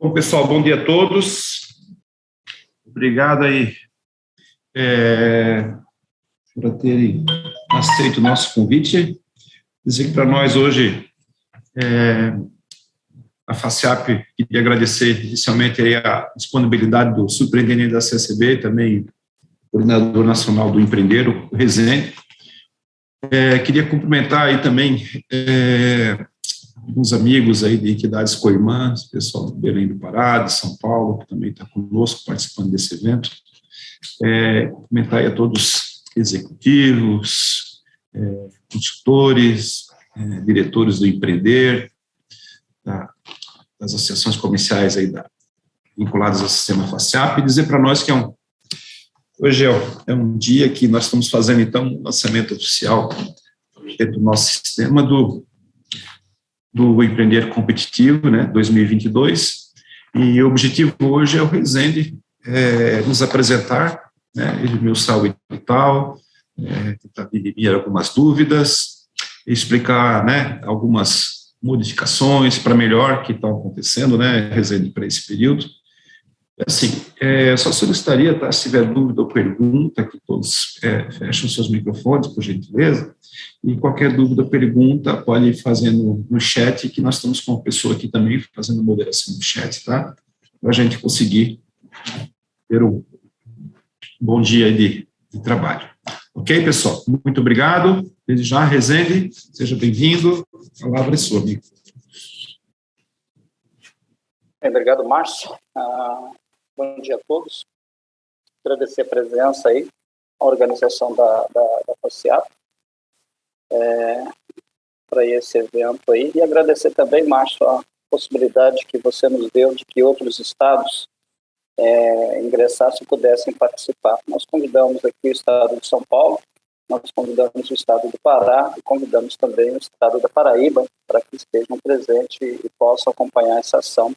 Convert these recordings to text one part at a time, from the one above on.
Bom, pessoal, bom dia a todos. Obrigado aí por terem aceito o nosso convite. Dizer que para nós hoje, a FACIAP, queria agradecer inicialmente aí a disponibilidade do superintendente da CSB, também coordenador nacional do Empreender, o Rezende. Queria cumprimentar aí também alguns amigos aí de entidades co-irmãs, pessoal do Belém do Pará, de São Paulo, que também está conosco participando desse evento. Cumprimentar aí a todos executivos, consultores, diretores do Empreender, das associações comerciais aí vinculadas ao sistema FACIAP, e dizer para nós que hoje é um dia que nós estamos fazendo, então, o lançamento oficial do nosso sistema do Empreender Competitivo, né, 2022, e o objetivo hoje é o Rezende nos apresentar, né, meu saúde e tal, tentar dirimir algumas dúvidas, explicar, né, algumas modificações para melhor que estão acontecendo, né, Rezende, para esse período. Assim, só solicitaria, tá, se tiver dúvida ou pergunta, que todos fechem seus microfones, por gentileza, e qualquer dúvida ou pergunta pode fazer no chat, que nós estamos com uma pessoa aqui também fazendo moderação no chat, tá? Para a gente conseguir ter um bom dia de trabalho. Ok, pessoal? Muito obrigado. Desde já, Rezende, seja bem-vindo. A palavra é sua, amigo. Obrigado, Márcio. Bom dia a todos. Agradecer a presença aí, a organização da FACIAP, para esse evento aí, e agradecer também, Márcio, a possibilidade que você nos deu de que outros estados ingressassem e pudessem participar. Nós convidamos aqui o estado de São Paulo, nós convidamos o estado do Pará e convidamos também o estado da Paraíba para que estejam presentes e possam acompanhar essa ação,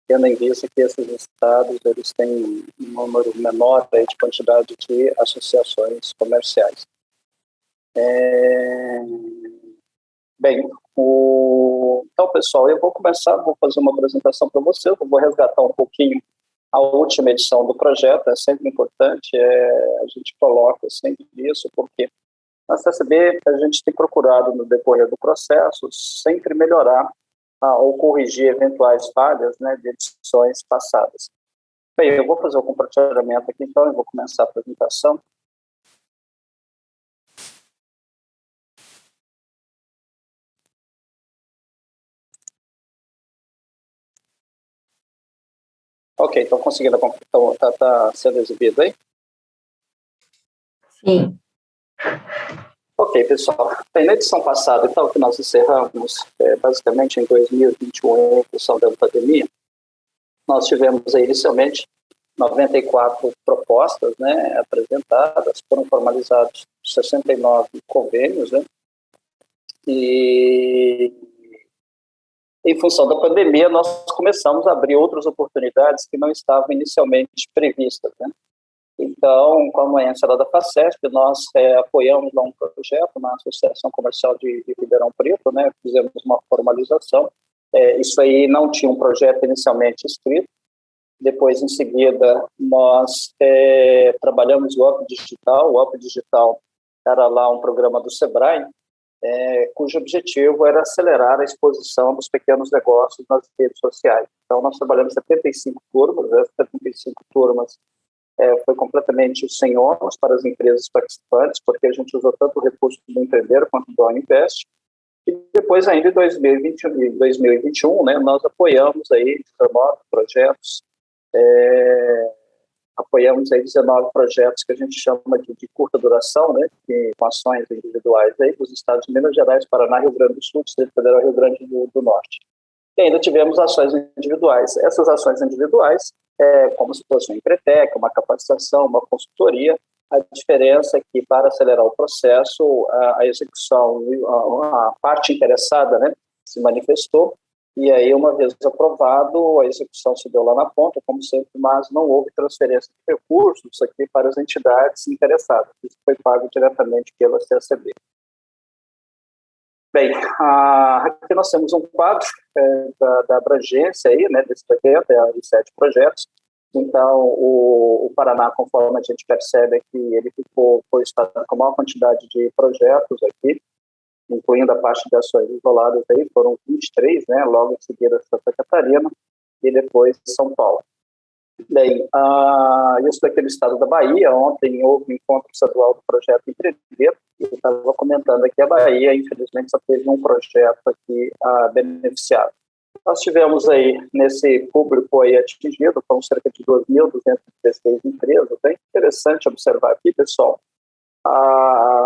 tendo em vista que esses estados eles têm um número menor de quantidade de associações comerciais. Então, pessoal, eu vou fazer uma apresentação para vocês, eu vou resgatar um pouquinho a última edição do projeto. É sempre importante, a gente coloca sempre isso, porque na CSB a gente tem procurado, no decorrer do processo, sempre melhorar ou corrigir eventuais falhas, né, de edições passadas. Bem, eu vou fazer o compartilhamento aqui, então eu vou começar a apresentação. Ok, então conseguindo, está sendo exibido aí? Sim. Ok, pessoal. Bem, na edição passada, então, que nós encerramos basicamente em 2021, em função da pandemia, nós tivemos aí, inicialmente 94 propostas, né, apresentadas, foram formalizados 69 convênios, né, e em função da pandemia nós começamos a abrir outras oportunidades que não estavam inicialmente previstas, né. Então, com a anuência da FACESP, nós apoiamos lá um projeto na Associação Comercial de Ribeirão Preto, né, fizemos uma formalização. Isso aí não tinha um projeto inicialmente escrito. Depois, em seguida, nós trabalhamos o UP Digital. O UP Digital era lá um programa do SEBRAE, cujo objetivo era acelerar a exposição dos pequenos negócios nas redes sociais. Então, nós trabalhamos 75 turmas, essas 75 turmas foi completamente sem ônus para as empresas participantes, porque a gente usou tanto o recurso do Empreender quanto do Uninvest. E depois, ainda em 2021, né, nós apoiamos aí 19 projetos, apoiamos aí 19 projetos que a gente chama de curta duração, né, com ações individuais aí dos estados de Minas Gerais, Paraná, Rio Grande do Sul, Distrito Federal e Rio Grande do Norte. E ainda tivemos ações individuais. Essas ações individuais, como se fosse um Empretec, uma capacitação, uma consultoria. A diferença é que, para acelerar o processo, a execução, a parte interessada, né, se manifestou, e aí, uma vez aprovado, a execução se deu lá na ponta, como sempre, mas não houve transferência de recursos aqui para as entidades interessadas. Isso foi pago diretamente pela CSB. Bem, aqui nós temos um quadro da abrangência aí, né, desses 87 projetos. Então, o Paraná, conforme a gente percebe aqui, ele foi o estado com a maior quantidade de projetos aqui, incluindo a parte de ações isoladas aí, foram 23, né, logo em seguida Santa Catarina e depois São Paulo. Bem, isso daqui é do estado da Bahia. Ontem houve um encontro estadual do projeto Empreender. Eu estava comentando aqui, a Bahia, infelizmente, só teve um projeto aqui beneficiado. Nós tivemos aí, nesse público aí atingido, foram cerca de 2.216 empresas. É interessante observar aqui, pessoal,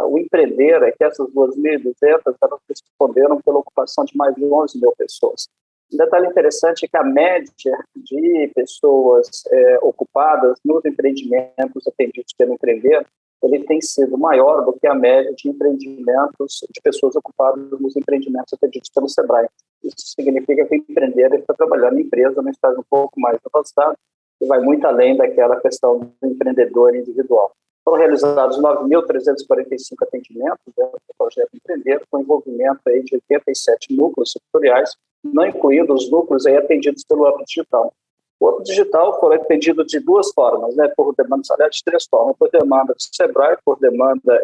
o Empreender é que essas 2.200, elas responderam pela ocupação de mais de 11 mil pessoas. Um detalhe interessante é que a média de pessoas ocupadas nos empreendimentos atendidos pelo Empreender, ele tem sido maior do que a média de empreendimentos, de pessoas ocupadas nos empreendimentos atendidos pelo SEBRAE. Isso significa que o Empreender está trabalhando em empresa num estágio um pouco mais avançado e vai muito além daquela questão do empreendedor individual. Foram realizados 9.345 atendimentos dentro do projeto Empreender, com envolvimento aí de 87 núcleos setoriais, não incluindo os núcleos aí atendidos pelo Up Digital. O Up Digital foi atendido de duas formas, né, por demanda salarial de três formas, por demanda do SEBRAE, por demanda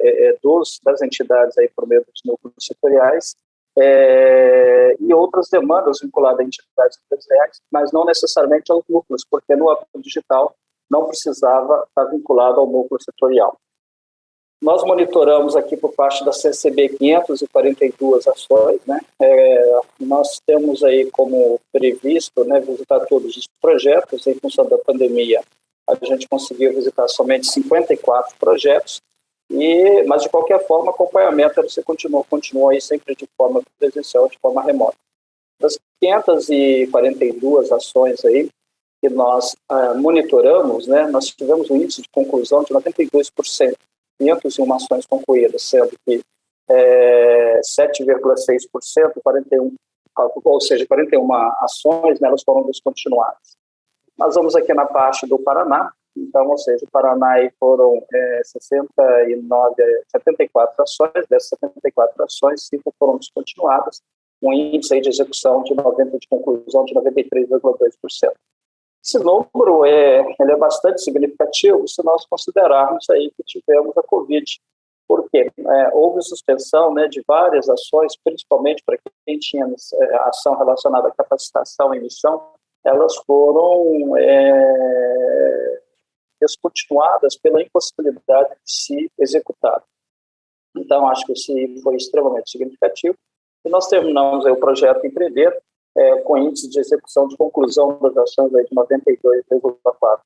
das entidades aí por meio dos núcleos setoriais, e outras demandas vinculadas a entidades empresariais, mas não necessariamente aos núcleos, porque no Up Digital não precisava estar vinculado ao núcleo setorial. Nós monitoramos aqui por parte da CCB 542 ações, né? Nós temos aí como previsto, né, visitar todos os projetos. Em função da pandemia, a gente conseguiu visitar somente 54 projetos, mas de qualquer forma, o acompanhamento você continua aí sempre de forma presencial, de forma remota. Das 542 ações aí que nós monitoramos, né, nós tivemos um índice de conclusão de 92%, 501 ações concluídas, sendo que 7,6%, 41, ou seja, 41 ações, né, elas foram descontinuadas. Nós vamos aqui na parte do Paraná, então, ou seja, o Paraná aí foram 74 ações, dessas 74 ações, 5 foram descontinuadas, um índice aí de execução de conclusão de 93,2%. Esse número ele é bastante significativo se nós considerarmos aí que tivemos a Covid. Por quê? Houve suspensão, né, de várias ações, principalmente para quem tinha ação relacionada à capacitação e missão, elas foram descontinuadas pela impossibilidade de se executar. Então, acho que isso foi extremamente significativo. E nós terminamos aí o projeto Empreender, com índice de execução de conclusão das ações aí de 92,4%.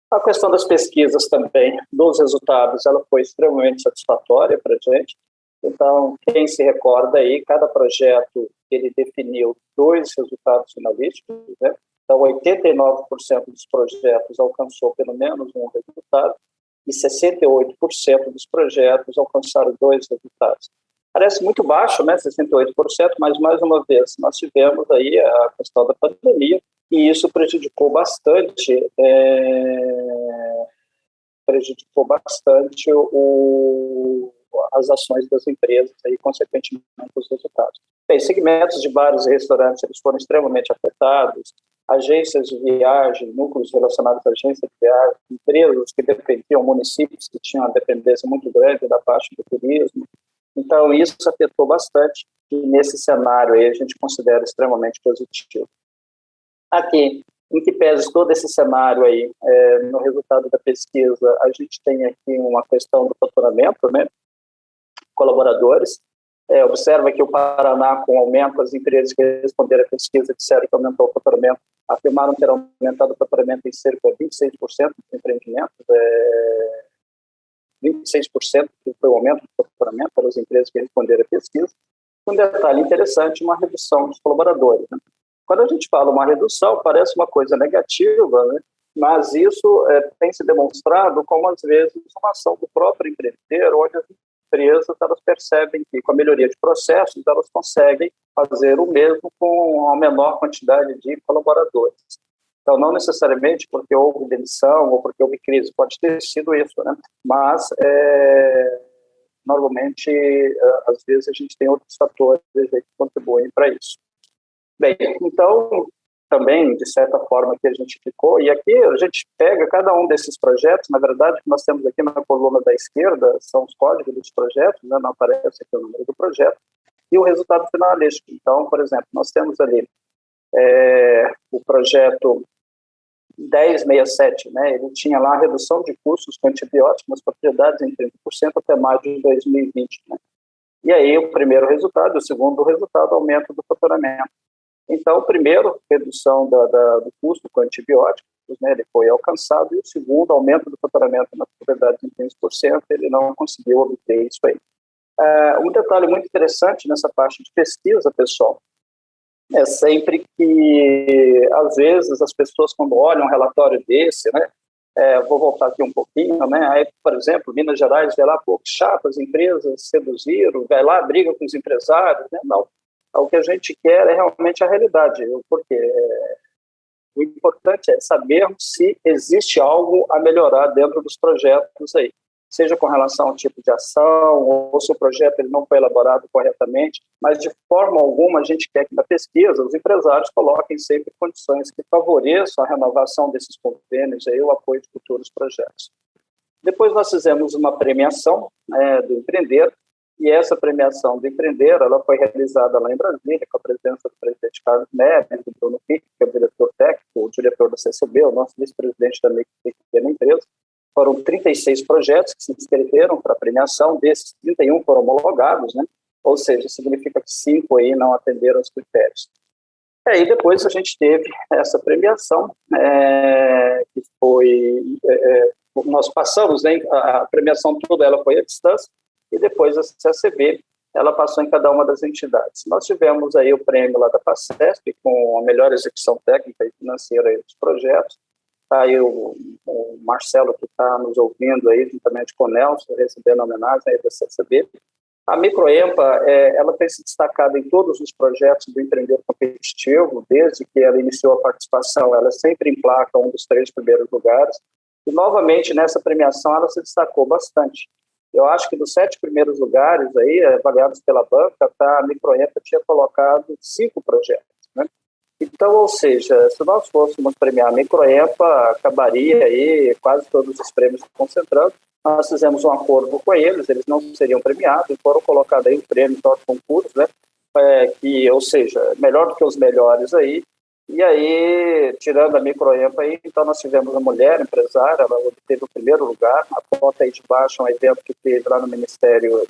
A questão das pesquisas também, dos resultados, ela foi extremamente satisfatória para a gente. Então, quem se recorda aí, cada projeto ele definiu 2 resultados finalísticos, né? Então, 89% dos projetos alcançou pelo menos um resultado e 68% dos projetos alcançaram 2 resultados. Parece muito baixo, né, 68%, mas, mais uma vez, nós tivemos aí a questão da pandemia e isso prejudicou bastante as ações das empresas e, consequentemente, os resultados. Bem, segmentos de bares e restaurantes eles foram extremamente afetados, agências de viagem, núcleos relacionados à agência de viagem, empresas que dependiam, municípios que tinham uma dependência muito grande da parte do turismo. Então, isso afetou bastante e, nesse cenário, aí, a gente considera extremamente positivo. Aqui, em que pese todo esse cenário aí, no resultado da pesquisa, a gente tem aqui uma questão do faturamento, né, colaboradores. Observa que o Paraná, com aumento, as empresas que responderam à pesquisa disseram que aumentou o faturamento, afirmaram ter aumentado o faturamento em cerca de 26% dos empreendimentos, 26% que foi o aumento do faturamento para as empresas que responderam à pesquisa. Um detalhe interessante, uma redução dos colaboradores, né? Quando a gente fala uma redução, parece uma coisa negativa, né? Mas isso tem se demonstrado como, às vezes, uma ação do próprio empreendedor, onde as empresas elas percebem que, com a melhoria de processos, elas conseguem fazer o mesmo com a menor quantidade de colaboradores. Então, não necessariamente porque houve demissão ou porque houve crise, pode ter sido isso, né? Mas normalmente, às vezes, a gente tem outros fatores que contribuem para isso. Bem, então, também, de certa forma, que a gente ficou, e aqui a gente pega cada um desses projetos, na verdade, o que nós temos aqui na coluna da esquerda são os códigos dos projetos, né, não aparece aqui o número do projeto, e o resultado finalístico. Então, por exemplo, nós temos ali o projeto 1067, né, ele tinha lá a redução de custos com antibióticos nas propriedades em 30% até maio de 2020, né? E aí o primeiro resultado, o segundo resultado, aumento do faturamento. Então, o primeiro, redução do custo com antibióticos, né, ele foi alcançado, e o segundo, aumento do faturamento nas propriedades em 15%, ele não conseguiu obter isso aí. Um detalhe muito interessante nessa parte de pesquisa, pessoal, é sempre que, às vezes, as pessoas, quando olham um relatório desse, né, vou voltar aqui um pouquinho, né, aí, por exemplo, Minas Gerais vai lá, pô, que chato, as empresas seduziram, vai lá, briga com os empresários, né, não. O que a gente quer é realmente a realidade, porque o importante é sabermos se existe algo a melhorar dentro dos projetos aí, seja com relação ao tipo de ação, ou se o projeto ele não foi elaborado corretamente, mas de forma alguma a gente quer que na pesquisa os empresários coloquem sempre condições que favoreçam a renovação desses convênios e o apoio de futuros projetos. Depois nós fizemos uma premiação do Empreender, e essa premiação do Empreender, ela foi realizada lá em Brasília, com a presença do presidente Carlos Neves, do Bruno Pique, que é o diretor técnico, o diretor da CCB, o nosso vice-presidente também, que tem pequena empresa. Foram 36 projetos que se inscreveram para a premiação, desses 31 foram homologados, né? Ou seja, significa que 5 aí não atenderam os critérios. E aí depois a gente teve essa premiação, que foi... nós passamos, né, a premiação toda ela foi à distância, e depois a CCB, ela passou em cada uma das entidades. Nós tivemos aí o prêmio lá da FACESP, com a melhor execução técnica e financeira aí dos projetos. Está aí o Marcelo, que está nos ouvindo aí, juntamente com o Nelson, recebendo a homenagem aí da CCB. A Microempa, ela tem se destacado em todos os projetos do Empreender Competitivo, desde que ela iniciou a participação, ela sempre emplaca um dos 3 primeiros lugares, e novamente nessa premiação ela se destacou bastante. Eu acho que dos 7 primeiros lugares aí, avaliados pela banca, a Microempa tinha colocado 5 projetos, né? Então, ou seja, se nós fôssemos premiar a Microempa, acabaria aí quase todos os prêmios concentrando. Nós fizemos um acordo com eles não seriam premiados, foram colocados aí o prêmio do concurso, né? Ou seja, melhor do que os melhores aí. E aí, tirando a Microempa aí, então nós tivemos uma mulher empresária, ela obteve o primeiro lugar. A foto aí de baixo é um evento que teve lá no Ministério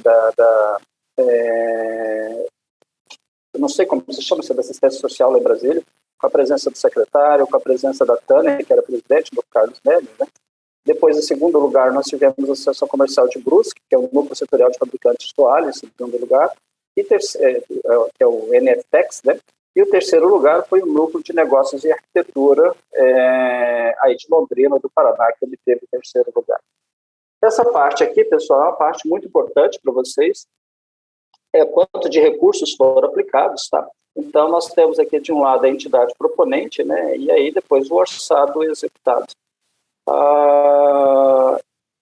não sei como se chama, da Assistência Social lá em Brasília, com a presença do secretário, com a presença da Tânia, que era presidente do Carlos Neves, né? Depois, em segundo lugar, nós tivemos a Associação Comercial de Brusque, que é o Núcleo Setorial de Fabricantes de Toalhas, em segundo lugar, e terceiro, que é o NFTEX, né? E o terceiro lugar foi o Núcleo de Negócios e Arquitetura, aí de Londrina, do Paraná, que obteve o terceiro lugar. Essa parte aqui, pessoal, é uma parte muito importante para vocês, quanto de recursos foram aplicados, tá? Então, nós temos aqui, de um lado, a entidade proponente, né? E aí, depois, o orçado executado.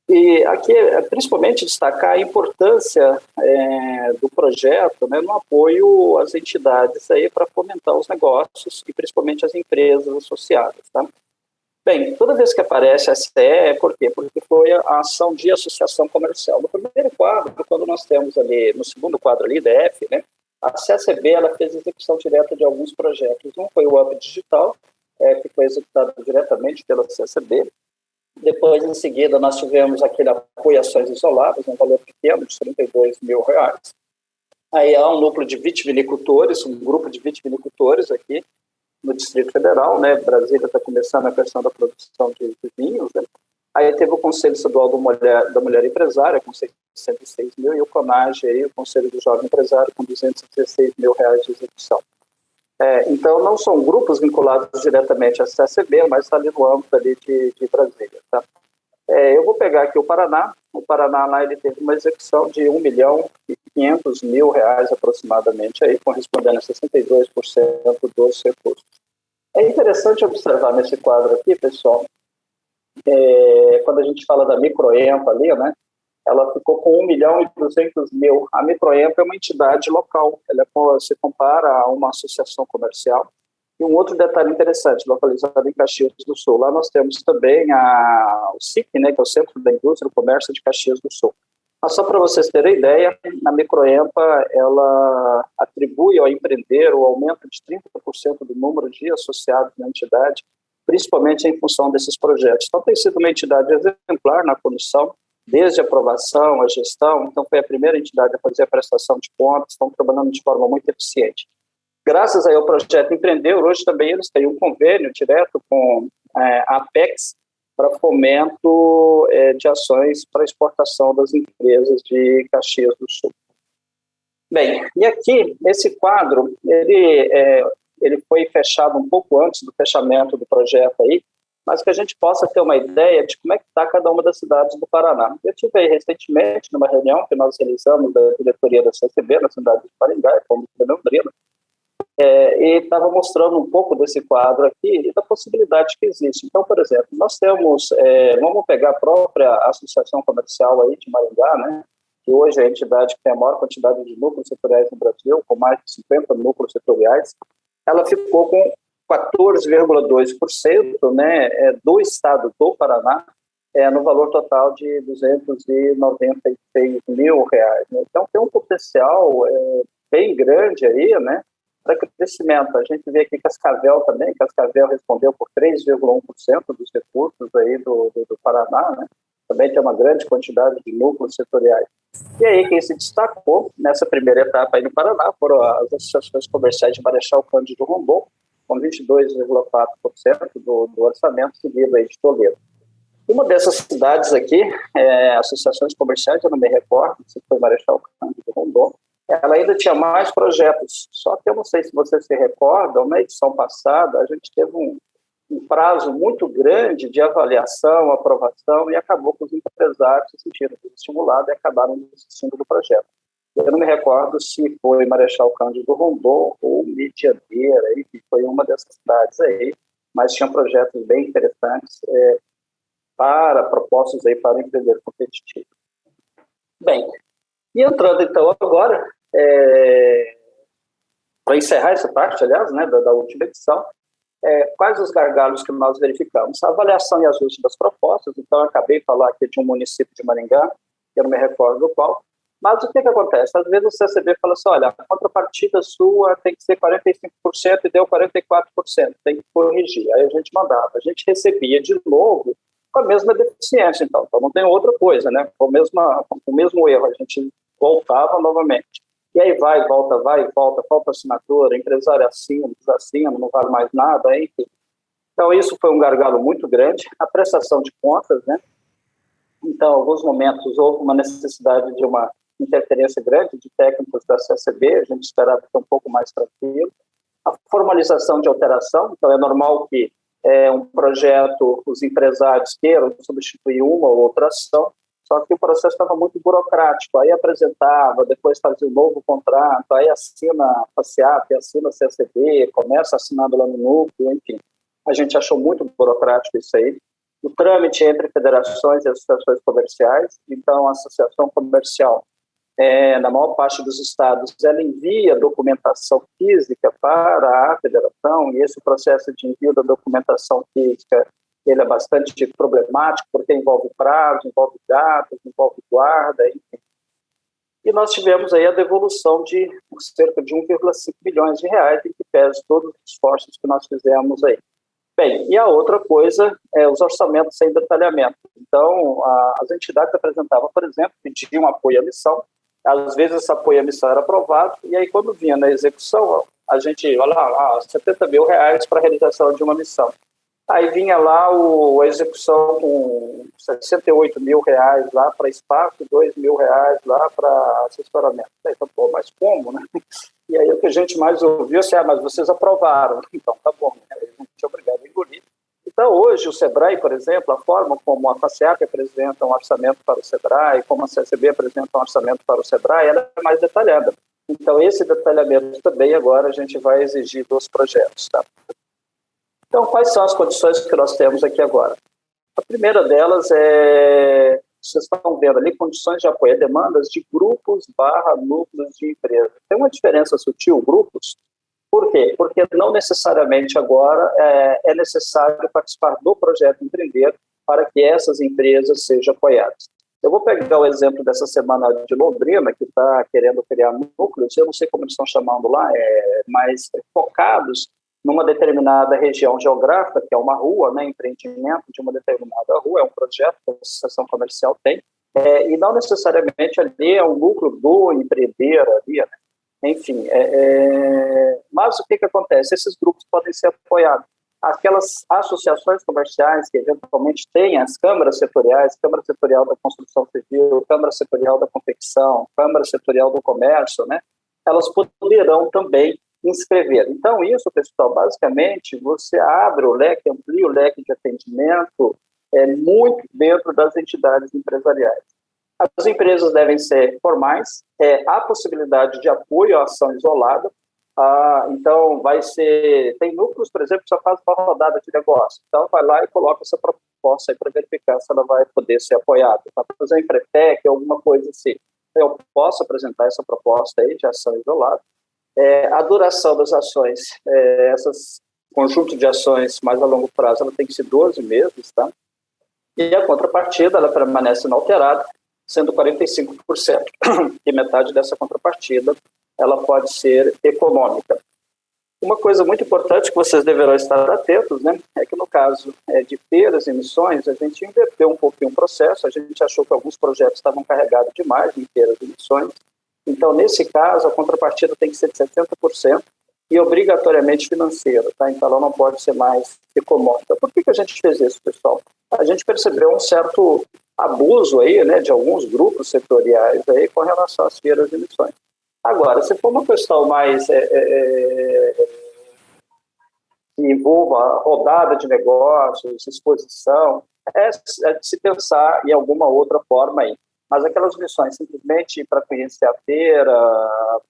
E aqui, principalmente, destacar a importância do projeto, né, no apoio às entidades aí para fomentar os negócios e principalmente as empresas associadas, tá? Bem, toda vez que aparece a STE, por quê? Porque foi a ação de associação comercial. No primeiro quadro, quando nós temos ali, no segundo quadro ali, DF, né, a CCB, ela fez execução direta de alguns projetos. Um foi o Up Digital, que foi executado diretamente pela CCB. Depois, em seguida, nós tivemos aquele apoio a ações isoladas, um valor pequeno, de R$32 mil. Aí há um núcleo de vitivinicultores, um grupo de vitivinicultores aqui no Distrito Federal, né? Brasília está começando a questão da produção de vinhos, né? Aí teve o Conselho Estadual da Mulher Empresária, com 606 mil, e o CONAGE, aí, o Conselho do Jovem Empresário, com R$216 mil de execução. Então, não são grupos vinculados diretamente à CCB, mas está ali no âmbito ali de Brasília. Tá? Eu vou pegar aqui o Paraná. O Paraná lá ele teve uma execução de R$1.500.000 aproximadamente, aí, correspondendo a 62% dos recursos. É interessante observar nesse quadro aqui, pessoal, quando a gente fala da Microempa ali, né? ela ficou com 1.200.000. A Microempa é uma entidade local, ela se compara a uma associação comercial. E um outro detalhe interessante, localizado em Caxias do Sul, lá nós temos também o CIC, né, que é o Centro da Indústria e Comércio de Caxias do Sul. Mas só para vocês terem ideia, a Microempa, ela atribui ao empreender o aumento de 30% do número de associados na entidade, principalmente em função desses projetos. Então, tem sido uma entidade exemplar na condução, desde a aprovação, a gestão. Então, foi a primeira entidade a fazer a prestação de contas, estão trabalhando de forma muito eficiente. Graças aí ao projeto Empreender, hoje também eles têm um convênio direto com a Apex para fomento de ações para exportação das empresas de Caxias do Sul. Bem, e aqui, esse quadro, ele foi fechado um pouco antes do fechamento do projeto aí, mas que a gente possa ter uma ideia de como é que está cada uma das cidades do Paraná. Eu tive aí recentemente numa reunião que nós realizamos da diretoria da CCB na cidade de Maringá, como Londrina, e estava mostrando um pouco desse quadro aqui e da possibilidade que existe. Então, por exemplo, nós temos, vamos pegar a própria Associação Comercial aí de Maringá, né, que hoje é a entidade que tem a maior quantidade de núcleos setoriais no Brasil, com mais de 50 núcleos setoriais, ela ficou com 14,2%, né, do estado do Paraná, no valor total de R$296 mil. Né? Então, tem um potencial bem grande aí, né, para crescimento. A gente vê aqui Cascavel também, Cascavel respondeu por 3,1% dos recursos aí do Paraná, né? Também tem uma grande quantidade de núcleos setoriais. E aí, quem se destacou nessa primeira etapa aí no Paraná foram as associações comerciais de Marechal Cândido Rondon, com 22,4% do orçamento, seguido aí de Toledo. Uma dessas cidades aqui, associações comerciais, eu não me recordo se foi Marechal Cândido Rondon, ela ainda tinha mais projetos, só que eu não sei se vocês se recordam, na edição passada a gente teve um prazo muito grande de avaliação, aprovação, e acabou com os empresários se sentindo desestimulados e acabaram desistindo do projeto. Eu não me recordo se foi Marechal Cândido Rondon ou Medianeira, que foi uma dessas cidades aí, mas tinha projetos bem interessantes propostos aí para o empreendedor competitivo. Bem, e entrando então agora, para encerrar essa parte, aliás, né, da última edição, quais os gargalos que nós verificamos? A avaliação e ajuste das propostas. Então, eu acabei de falar aqui de um município de Maringá, que eu não me recordo do qual, mas o que acontece? Às vezes o CCB fala assim, olha, a contrapartida sua tem que ser 45% e deu 44%, tem que corrigir. Aí a gente mandava, a gente recebia de novo com a mesma deficiência, então não tem outra coisa, né? Com o mesmo erro, a gente voltava novamente. E aí vai, volta, falta assinatura, empresário assina, desassina, não vale mais nada, enfim. Então, isso foi um gargalo muito grande. A prestação de contas, né? Então, em alguns momentos, houve uma necessidade de uma interferência grande de técnicos da CCB, a gente esperava ficar um pouco mais tranquilo. A formalização de alteração, então é normal que um projeto, os empresários queiram substituir uma ou outra ação, só que o processo estava muito burocrático, aí apresentava, depois fazia um novo contrato, aí assina a FACEAP, assina a CCB, começa assinando lá no núcleo, enfim. A gente achou muito burocrático isso aí. O trâmite entre federações e associações comerciais, então a associação comercial, na maior parte dos estados, ela envia documentação física para a federação, e esse processo de envio da documentação física ele é bastante problemático, porque envolve prazo, envolve dados, envolve guarda, enfim. E nós tivemos aí a devolução de cerca de 1,5 bilhões de reais, em que pese todos os esforços que nós fizemos aí. Bem, e a outra coisa é os orçamentos sem detalhamento. Então, as entidades apresentavam, por exemplo, pediam apoio à missão, às vezes esse apoio à missão era aprovado, e aí quando vinha na execução, a gente, olha lá, 70 mil reais para a realização de uma missão. Aí vinha lá a execução com 68 mil reais lá para espaço, 2 mil reais lá para assessoramento. Então, pô, mas como, né? E aí o que a gente mais ouviu assim, mas vocês aprovaram. Então, tá bom, né? A gente é obrigado a engolir. Então, hoje, o SEBRAE, por exemplo, a forma como a FACEAP apresenta um orçamento para o SEBRAE, como a CCB apresenta um orçamento para o SEBRAE, ela é mais detalhada. Então, esse detalhamento também agora a gente vai exigir dos projetos, tá? Então, quais são as condições que nós temos aqui agora? A primeira delas é vocês estão vendo ali condições de apoio a demandas de grupos / núcleos de empresa. Tem uma diferença sutil, grupos. Por quê? Porque não necessariamente agora é necessário participar do projeto Empreender para que essas empresas sejam apoiadas. Eu vou pegar o exemplo dessa semana de Londrina, que está querendo criar núcleos, eu não sei como eles estão chamando lá, mas focados numa determinada região geográfica, que é uma rua, né, empreendimento de uma determinada rua, é um projeto que a associação comercial tem, e não necessariamente ali é um núcleo do empreender ali, né? Enfim, mas o que acontece? Esses grupos podem ser apoiados. Aquelas associações comerciais que eventualmente têm as câmaras setoriais, Câmara Setorial da Construção Civil, Câmara Setorial da Confecção, Câmara Setorial do Comércio, né? Elas poderão também inscrever. Então, isso, pessoal, basicamente, você abre o leque, amplia o leque de atendimento muito dentro das entidades empresariais. As empresas devem ser formais, há possibilidade de apoio à ação isolada, então tem núcleos, por exemplo, que só faz uma rodada de negócio, então vai lá e coloca essa proposta aí para verificar se ela vai poder ser apoiada, para fazer um Empretec, alguma coisa assim. Eu posso apresentar essa proposta aí de ação isolada. A duração das ações, essas conjunto de ações mais a longo prazo, ela tem que ser 12 meses, tá? E a contrapartida, ela permanece inalterada, sendo 45%, e metade dessa contrapartida, ela pode ser econômica. Uma coisa muito importante que vocês deverão estar atentos, né, é que no caso de feiras e missões, a gente inverteu um pouquinho o processo, a gente achou que alguns projetos estavam carregados demais em feiras e missões, então, nesse caso, a contrapartida tem que ser de 70% e obrigatoriamente financeira, tá? Então, ela não pode ser mais econômica. Por que a gente fez isso, pessoal? A gente percebeu um certo abuso aí, né, de alguns grupos setoriais aí com relação às feiras e missões. Agora, se for uma questão mais que envolva rodada de negócios, exposição, é de se pensar em alguma outra forma aí. Mas aquelas missões simplesmente para conhecer a feira,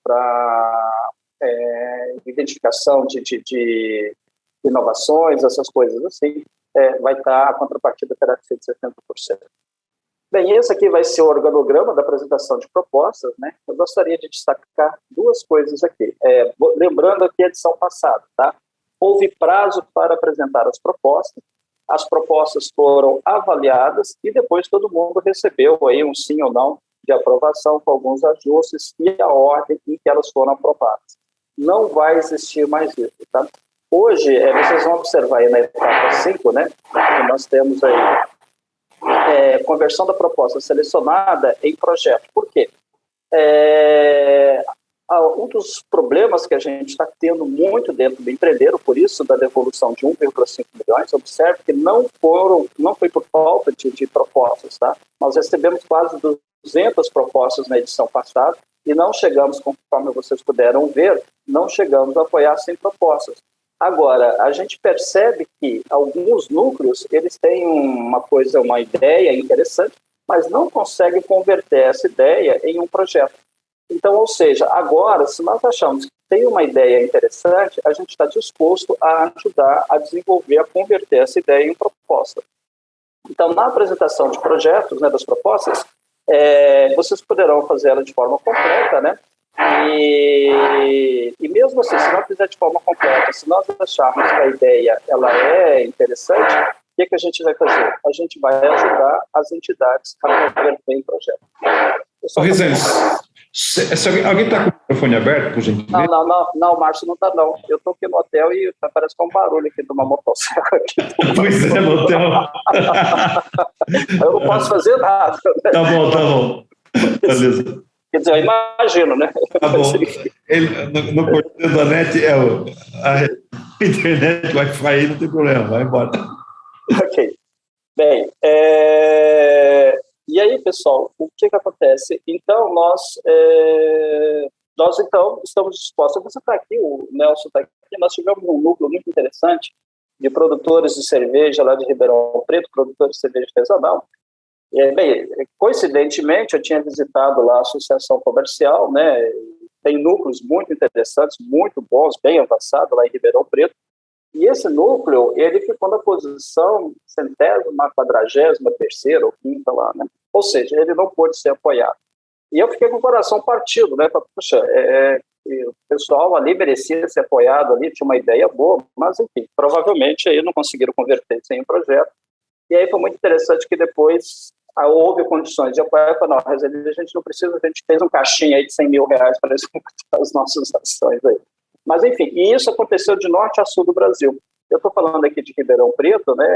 para identificação de inovações, essas coisas assim, vai estar, a contrapartida terá que ser de 70%. Bem, esse aqui vai ser o organograma da apresentação de propostas, né? Eu gostaria de destacar duas coisas aqui. Lembrando aqui a edição passada, tá? Houve prazo para apresentar as propostas foram avaliadas e depois todo mundo recebeu aí um sim ou não de aprovação com alguns ajustes e a ordem em que elas foram aprovadas. Não vai existir mais isso, tá? Hoje, vocês vão observar aí na etapa 5, né, que nós temos aí conversão da proposta selecionada em projeto. Por quê? Um dos problemas que a gente está tendo muito dentro do Empreender, por isso da devolução de 1,5 milhões, observe que não foi por falta de propostas, tá? Nós recebemos quase 200 propostas na edição passada e não chegamos, conforme vocês puderam ver, não chegamos a apoiar 100 propostas. Agora, a gente percebe que alguns núcleos, eles têm uma ideia interessante, mas não conseguem converter essa ideia em um projeto. Então, ou seja, agora, se nós achamos que tem uma ideia interessante, a gente está disposto a ajudar a desenvolver, a converter essa ideia em proposta. Então, na apresentação de projetos, né, das propostas, vocês poderão fazer ela de forma completa, né? E mesmo assim, se não fizer de forma completa, se nós acharmos que a ideia ela é interessante, o que a gente vai fazer? A gente vai ajudar as entidades a converter em projeto. Rezende, alguém está com o microfone aberto, por gentileza? Não, Márcio, não está não. Eu estou aqui no hotel e parece que é um barulho aqui de uma motosserra aqui. Pois é, no hotel. Eu não posso fazer nada. Né? Tá bom. Beleza. Quer dizer, eu imagino, né? Tá bom. No portão da net a internet, Wi-Fi aí, não tem problema, vai embora. Ok. Bem, e aí, pessoal, o que acontece? Então, nós então estamos dispostos. Você está aqui, o Nelson está aqui, nós tivemos um núcleo muito interessante de produtores de cerveja lá de Ribeirão Preto, produtores de cerveja artesanal. Bem, coincidentemente, eu tinha visitado lá a associação comercial, né? Tem núcleos muito interessantes, muito bons, bem avançados lá em Ribeirão Preto. E esse núcleo, ele ficou na posição 100ª, 43ª ou 5ª lá, né? ou seja, ele não pôde ser apoiado. E eu fiquei com o coração partido, né? Puxa, o pessoal ali merecia ser apoiado, ali tinha uma ideia boa, mas enfim, provavelmente aí não conseguiram converter isso em um projeto. E aí foi muito interessante que depois houve condições de apoiar, para nós, a gente não precisa, a gente fez um caixinha aí de 100 mil reais para executar as nossas ações aí. Mas enfim, e isso aconteceu de norte a sul do Brasil. Eu estou falando aqui de Ribeirão Preto, né?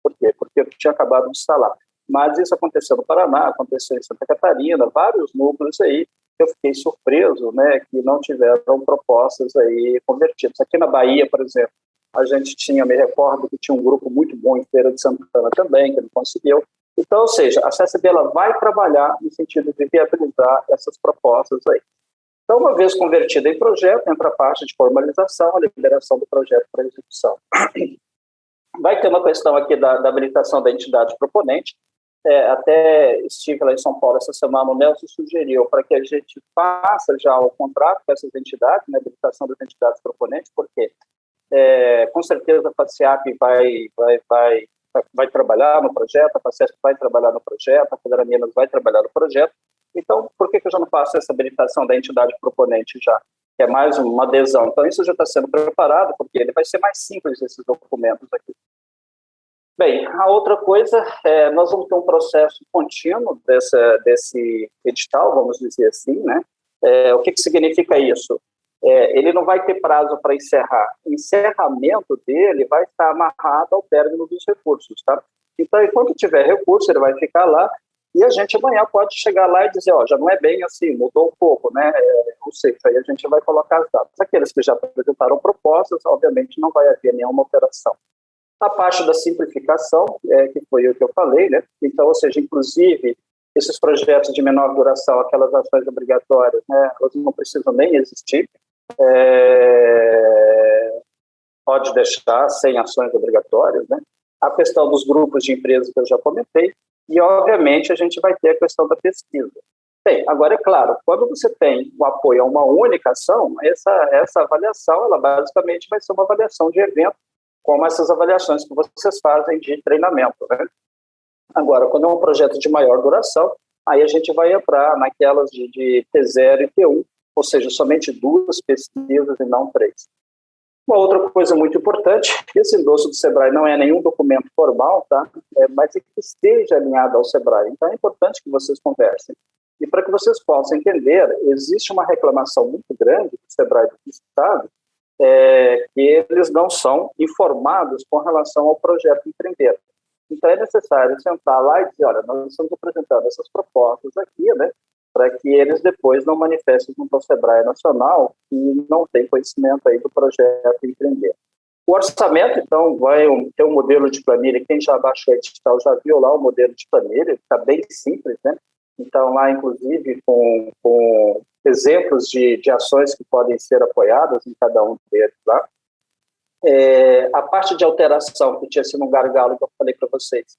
Por quê? Porque eu tinha acabado de instalar. Mas isso aconteceu no Paraná, aconteceu em Santa Catarina, vários núcleos aí. Eu fiquei surpreso, né, que não tiveram propostas aí convertidas. Aqui na Bahia, por exemplo, a gente tinha, me recordo que tinha um grupo muito bom em Feira de Santana também, que não conseguiu. Então, ou seja, a CSB ela vai trabalhar no sentido de viabilizar essas propostas aí. Então, uma vez convertida em projeto, entra a parte de formalização, a liberação do projeto para execução. Vai ter uma questão aqui da habilitação da entidade proponente. Até estive lá em São Paulo essa semana, o Nelson sugeriu para que a gente faça já o contrato com essas entidades, né, habilitação das entidades proponentes, porque com certeza a FACIAP vai trabalhar no projeto, a FACESP vai trabalhar no projeto, a Federa Minas vai trabalhar no projeto. Então, por que eu já não faço essa habilitação da entidade proponente já? Que é mais uma adesão. Então, isso já está sendo preparado, porque ele vai ser mais simples, esses documentos aqui. Bem, a outra coisa, nós vamos ter um processo contínuo desse edital, vamos dizer assim, né? O que significa isso? Ele não vai ter prazo para encerrar. O encerramento dele vai estar amarrado ao término dos recursos, tá? Então, enquanto tiver recurso, ele vai ficar lá, e a gente amanhã pode chegar lá e dizer, já não é bem assim, mudou um pouco, né? Ou seja, aí a gente vai colocar as datas. Aqueles que já apresentaram propostas, obviamente não vai haver nenhuma alteração. A parte da simplificação, que foi o que eu falei, né? Então, ou seja, inclusive, esses projetos de menor duração, aquelas ações obrigatórias, né? Elas não precisam nem existir. Pode deixar sem ações obrigatórias, né? A questão dos grupos de empresas que eu já comentei, e, obviamente, a gente vai ter a questão da pesquisa. Bem, agora, é claro, quando você tem o apoio a uma única ação, essa avaliação, ela basicamente vai ser uma avaliação de evento, como essas avaliações que vocês fazem de treinamento, né? Agora, quando é um projeto de maior duração, aí a gente vai entrar naquelas de T0 e T1, ou seja, somente 2 pesquisas e não 3. Uma outra coisa muito importante, esse endosso do SEBRAE não é nenhum documento formal, tá? Mas é que esteja alinhado ao SEBRAE. Então, é importante que vocês conversem. E para que vocês possam entender, existe uma reclamação muito grande do SEBRAE do Estado, que eles não são informados com relação ao projeto Empreender. Então, é necessário sentar lá e dizer, olha, nós estamos apresentando essas propostas aqui, né, para que eles depois não manifestem junto ao SEBRAE Nacional que não tem conhecimento aí do projeto Empreender. O orçamento, então, vai ter um modelo de planilha, quem já baixou o edital já viu lá o modelo de planilha, está bem simples, né? Então, lá, inclusive, com exemplos de ações que podem ser apoiadas em cada um deles lá. A parte de alteração, que tinha sido um gargalo que eu falei para vocês,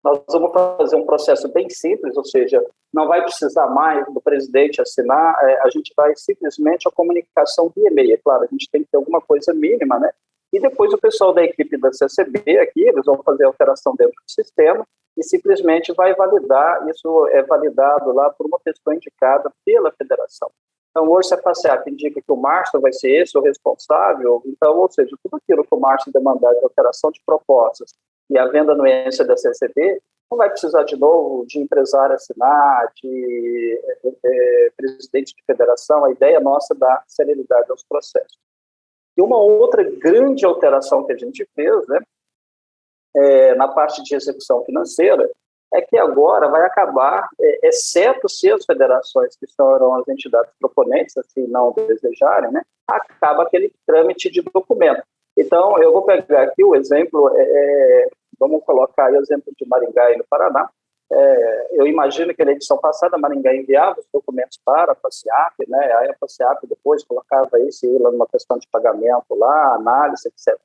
nós vamos fazer um processo bem simples, ou seja, não vai precisar mais do presidente assinar, a gente vai simplesmente a comunicação via e-mail. É claro, a gente tem que ter alguma coisa mínima, né? E depois o pessoal da equipe da CCB aqui, eles vão fazer a alteração dentro do sistema e simplesmente vai validar, isso é validado lá por uma pessoa indicada pela federação. Então, hoje, se a FACEAP indica que o Márcio vai ser esse o responsável, então, ou seja, tudo aquilo que o Márcio demandar de alteração de propostas e a venda anuência da CCB, não vai precisar de novo de empresário assinar, de presidente de federação. A ideia nossa é dar celeridade aos processos. E uma outra grande alteração que a gente fez, né, na parte de execução financeira, é que agora vai acabar, exceto se as federações que serão as entidades proponentes, assim, não desejarem, né, acaba aquele trâmite de documento. Então, eu vou pegar aqui o exemplo, vamos colocar aí o exemplo de Maringá e no Paraná. Eu imagino que na edição passada Maringá enviava os documentos para a FACIAP, né, aí a FACIAP depois colocava isso lá numa questão de pagamento lá, análise, etc.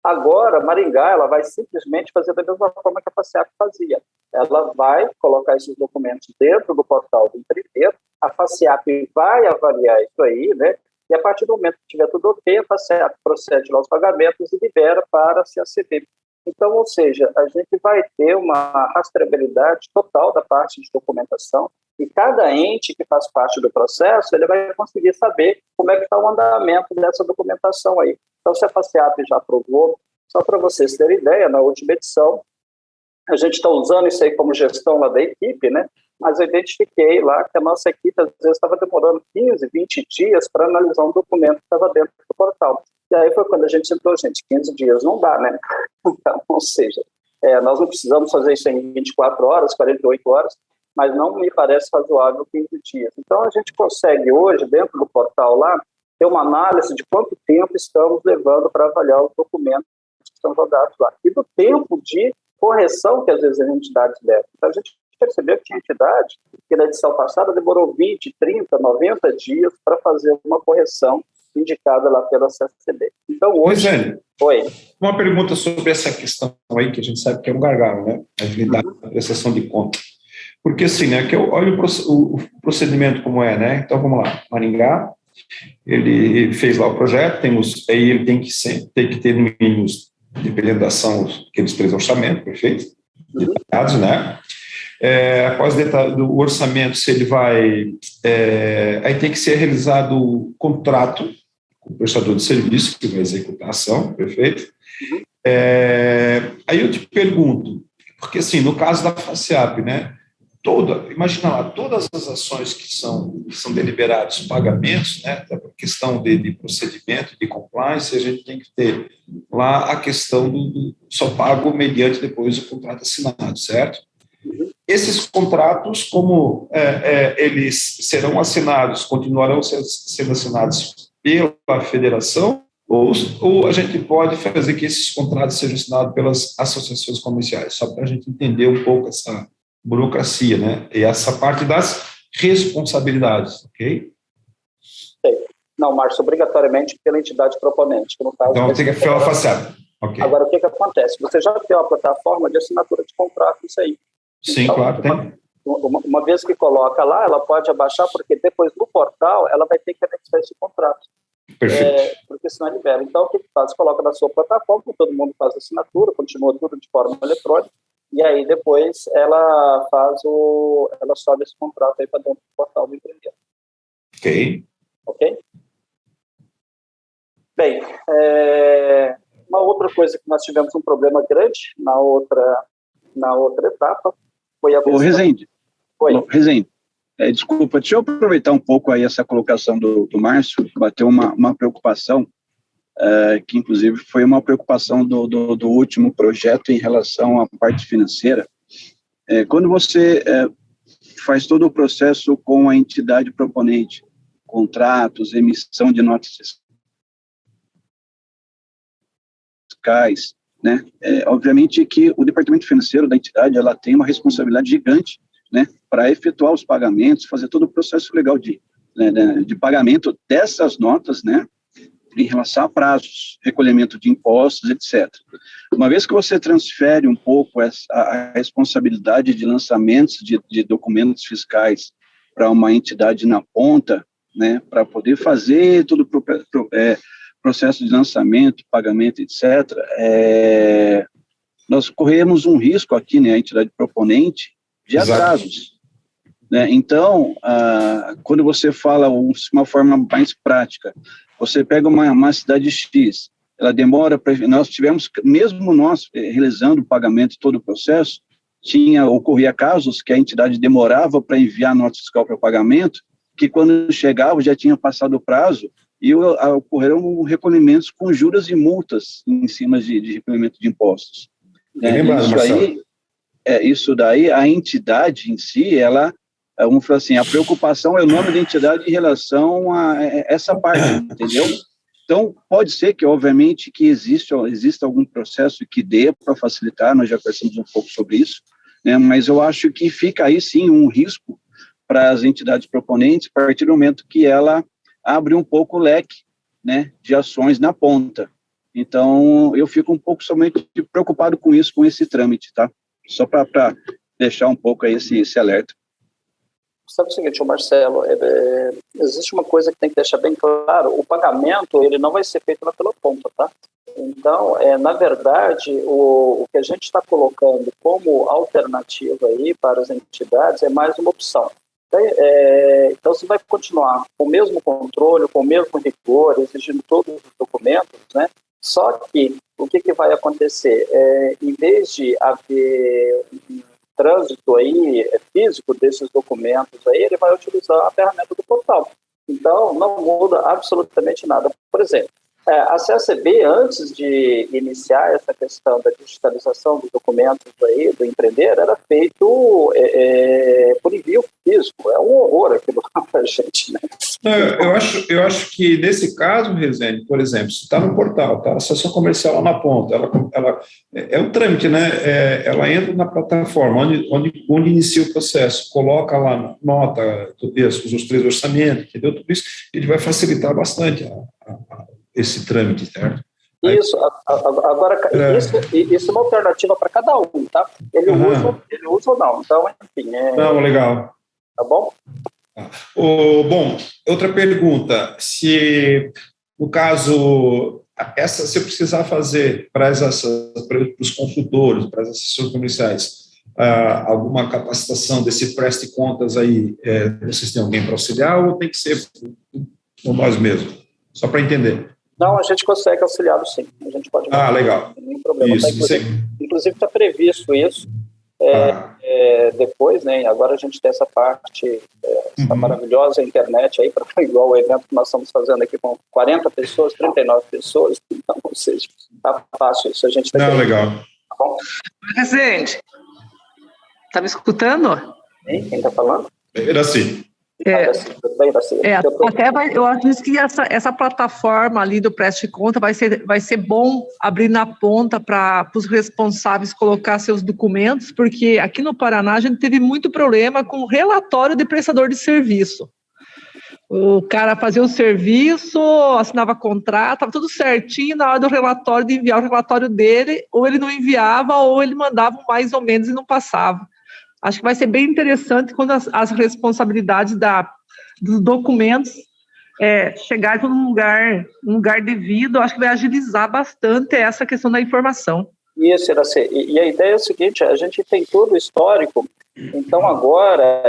Agora, Maringá, ela vai simplesmente fazer da mesma forma que a FACIAP fazia. Ela vai colocar esses documentos dentro do portal do Empreender, a FACIAP vai avaliar isso aí, né? E a partir do momento que tiver tudo ok, a FACIAP procede aos pagamentos e libera para a CACB. Então, ou seja, a gente vai ter uma rastreabilidade total da parte de documentação e cada ente que faz parte do processo, ele vai conseguir saber como é que está o andamento dessa documentação aí. Então, se a FACEAP já aprovou, só para vocês terem ideia, na última edição, a gente está usando isso aí como gestão lá da equipe, né? Mas eu identifiquei lá que a nossa equipe, às vezes, estava demorando 15, 20 dias para analisar um documento que estava dentro do portal. E aí foi quando a gente sentou, gente, 15 dias não dá, né? Então, ou seja, nós não precisamos fazer isso em 24 horas, 48 horas, mas não me parece razoável 15 dias. Então, a gente consegue hoje, dentro do portal lá, ter uma análise de quanto tempo estamos levando para avaliar os documentos que estão rodados lá. E do tempo de correção que, às vezes, as entidades levam. Então, a gente percebeu que tinha entidade que, na edição passada, demorou 20, 30, 90 dias para fazer uma correção indicada lá pela CSCB. Então, hoje... Oi. Uma pergunta sobre essa questão aí, que a gente sabe que é um gargalo, né? A agilidade da prestação de conta. Porque, assim, né, que eu olho o procedimento como é, né? Então, vamos lá. Maringá, ele fez lá o projeto, aí ele tem que ter, no mínimo, dependendo da ação, aqueles 3 orçamentos, perfeito? Detalhados, né? Após o orçamento, se ele vai... aí tem que ser realizado o contrato com o prestador de serviço, que vai executar a ação, perfeito? Aí eu te pergunto, porque, assim, no caso da FACEAP, né? Imagina lá, todas as ações que são deliberados pagamentos, né, da questão de procedimento, de compliance, a gente tem que ter lá a questão do só pago mediante depois o contrato assinado, certo? Esses contratos, como eles serão assinados, continuarão sendo assinados pela federação, ou a gente pode fazer que esses contratos sejam assinados pelas associações comerciais, só para a gente entender um pouco essa burocracia, né? E essa parte das responsabilidades, ok? Não, Márcio, obrigatoriamente pela entidade proponente. Que no caso, então, tem que ficar FACEAP. Okay. Agora, o que acontece? Você já tem uma plataforma de assinatura de contrato, isso aí. Sim, então, claro, tem. Uma vez que coloca lá, ela pode abaixar, porque depois no portal, ela vai ter que anexar esse contrato. Perfeito. Porque senão libera. Então, o que faz? Coloca na sua plataforma, todo mundo faz a assinatura, continua tudo de forma eletrônica, e aí depois ela sobe esse contrato aí para dentro do portal do empreendedor. Ok? Bem, uma outra coisa que nós tivemos um problema grande na outra etapa foi a... Ô, Rezende. Oi. Rezende, desculpa, deixa eu aproveitar um pouco aí essa colocação do Márcio, bateu uma preocupação, que inclusive foi uma preocupação do último projeto em relação à parte financeira. Quando você faz todo o processo com a entidade proponente, contratos, emissão de notas fiscais, né? Obviamente que o departamento financeiro da entidade, ela tem uma responsabilidade gigante, né, para efetuar os pagamentos, fazer todo o processo legal de pagamento dessas notas, né, em relação a prazos, recolhimento de impostos, etc. Uma vez que você transfere um pouco a responsabilidade de lançamentos de documentos fiscais para uma entidade na ponta, né, para poder fazer todo o processo de lançamento, pagamento, etc., nós corremos um risco aqui, né, a entidade proponente, de atrasos. Né? Então, quando você fala uma forma mais prática, você pega uma cidade X, ela demora, nós tivemos, mesmo nós realizando o pagamento, todo o processo, ocorria casos que a entidade demorava para enviar a nota fiscal para pagamento, que quando chegava já tinha passado o prazo, e ocorreram recolhimentos com juros e multas em cima de recolhimento de impostos. Isso daí, a entidade em si, vamos falar assim, a preocupação é o nome da entidade em relação a essa parte, entendeu? Então, pode ser que, obviamente, que exista algum processo que dê para facilitar, nós já conversamos um pouco sobre isso, né, mas eu acho que fica aí, sim, um risco para as entidades proponentes, a partir do momento que ela abre um pouco o leque, né, de ações na ponta. Então, eu fico um pouco somente preocupado com isso, com esse trâmite, tá? Só para deixar um pouco aí esse alerta. Sabe o seguinte, Marcelo, existe uma coisa que tem que deixar bem claro, o pagamento, ele não vai ser feito pela ponta, tá? Então, na verdade, o que a gente está colocando como alternativa aí para as entidades é mais uma opção. Então, você vai continuar com o mesmo controle, com o mesmo rigor, exigindo todos os documentos, né? Só que o que vai acontecer? Em vez de haver um trânsito aí, físico desses documentos, aí, ele vai utilizar a ferramenta do portal. Então, não muda absolutamente nada. Por exemplo, a CACB, antes de iniciar essa questão da digitalização dos documentos aí, do empreender, era feito por envio físico. É um horror aquilo para a gente, né? Eu acho que nesse caso, Rezende, por exemplo, se está no portal, tá? A associação comercial lá na ponta, ela é um trâmite, né? Ela entra na plataforma onde inicia o processo, coloca lá, nota os 3 orçamentos, entendeu? Tudo isso, ele vai facilitar bastante esse trâmite, certo? Isso, agora, isso é uma alternativa para cada um, tá? Ele usa ou não, então, enfim. Não, legal. Tá bom? Bom, outra pergunta, se, no caso, se eu precisar fazer para os consultores, para as assessores comerciais, alguma capacitação desse preste contas aí, vocês têm alguém para auxiliar ou tem que ser por nós mesmos? Só para entender. Não, a gente consegue auxiliá-lo, sim. A gente pode... legal. Nenhum problema. Isso, inclusive, está previsto isso depois, né? Agora a gente tem essa parte, essa maravilhosa internet aí, igual o evento que nós estamos fazendo aqui com 40 pessoas, 39 pessoas. Então, ou seja, está fácil isso. A gente vai legal. Tá bom? Presidente, está me escutando? Quem está falando? Iraci. Eu acho que essa plataforma ali do Preste Conta vai ser bom abrir na ponta para os responsáveis colocar seus documentos, porque aqui no Paraná a gente teve muito problema com o relatório de prestador de serviço. O cara fazia o serviço, assinava contrato, estava tudo certinho, na hora do relatório, de enviar o relatório dele, ou ele não enviava, ou ele mandava mais ou menos e não passava. Acho que vai ser bem interessante quando as responsabilidades dos documentos chegarem num lugar devido. Acho que vai agilizar bastante essa questão da informação. Isso, Iraci. E a ideia é o seguinte, a gente tem todo o histórico, então agora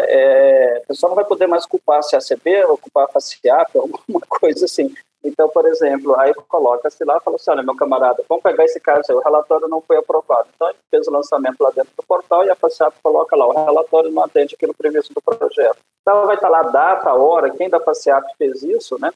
o pessoal não vai poder mais culpar a CACB ou culpar a FACIAP, alguma coisa assim. Então, por exemplo, aí coloca-se lá e fala assim, olha, meu camarada, vamos pegar esse caso aí, o relatório não foi aprovado. Então, a gente fez o lançamento lá dentro do portal e a FACIAP coloca lá, o relatório não atende aquilo previsto do projeto. Então, vai estar lá a data, a hora, quem da FACIAP fez isso, né?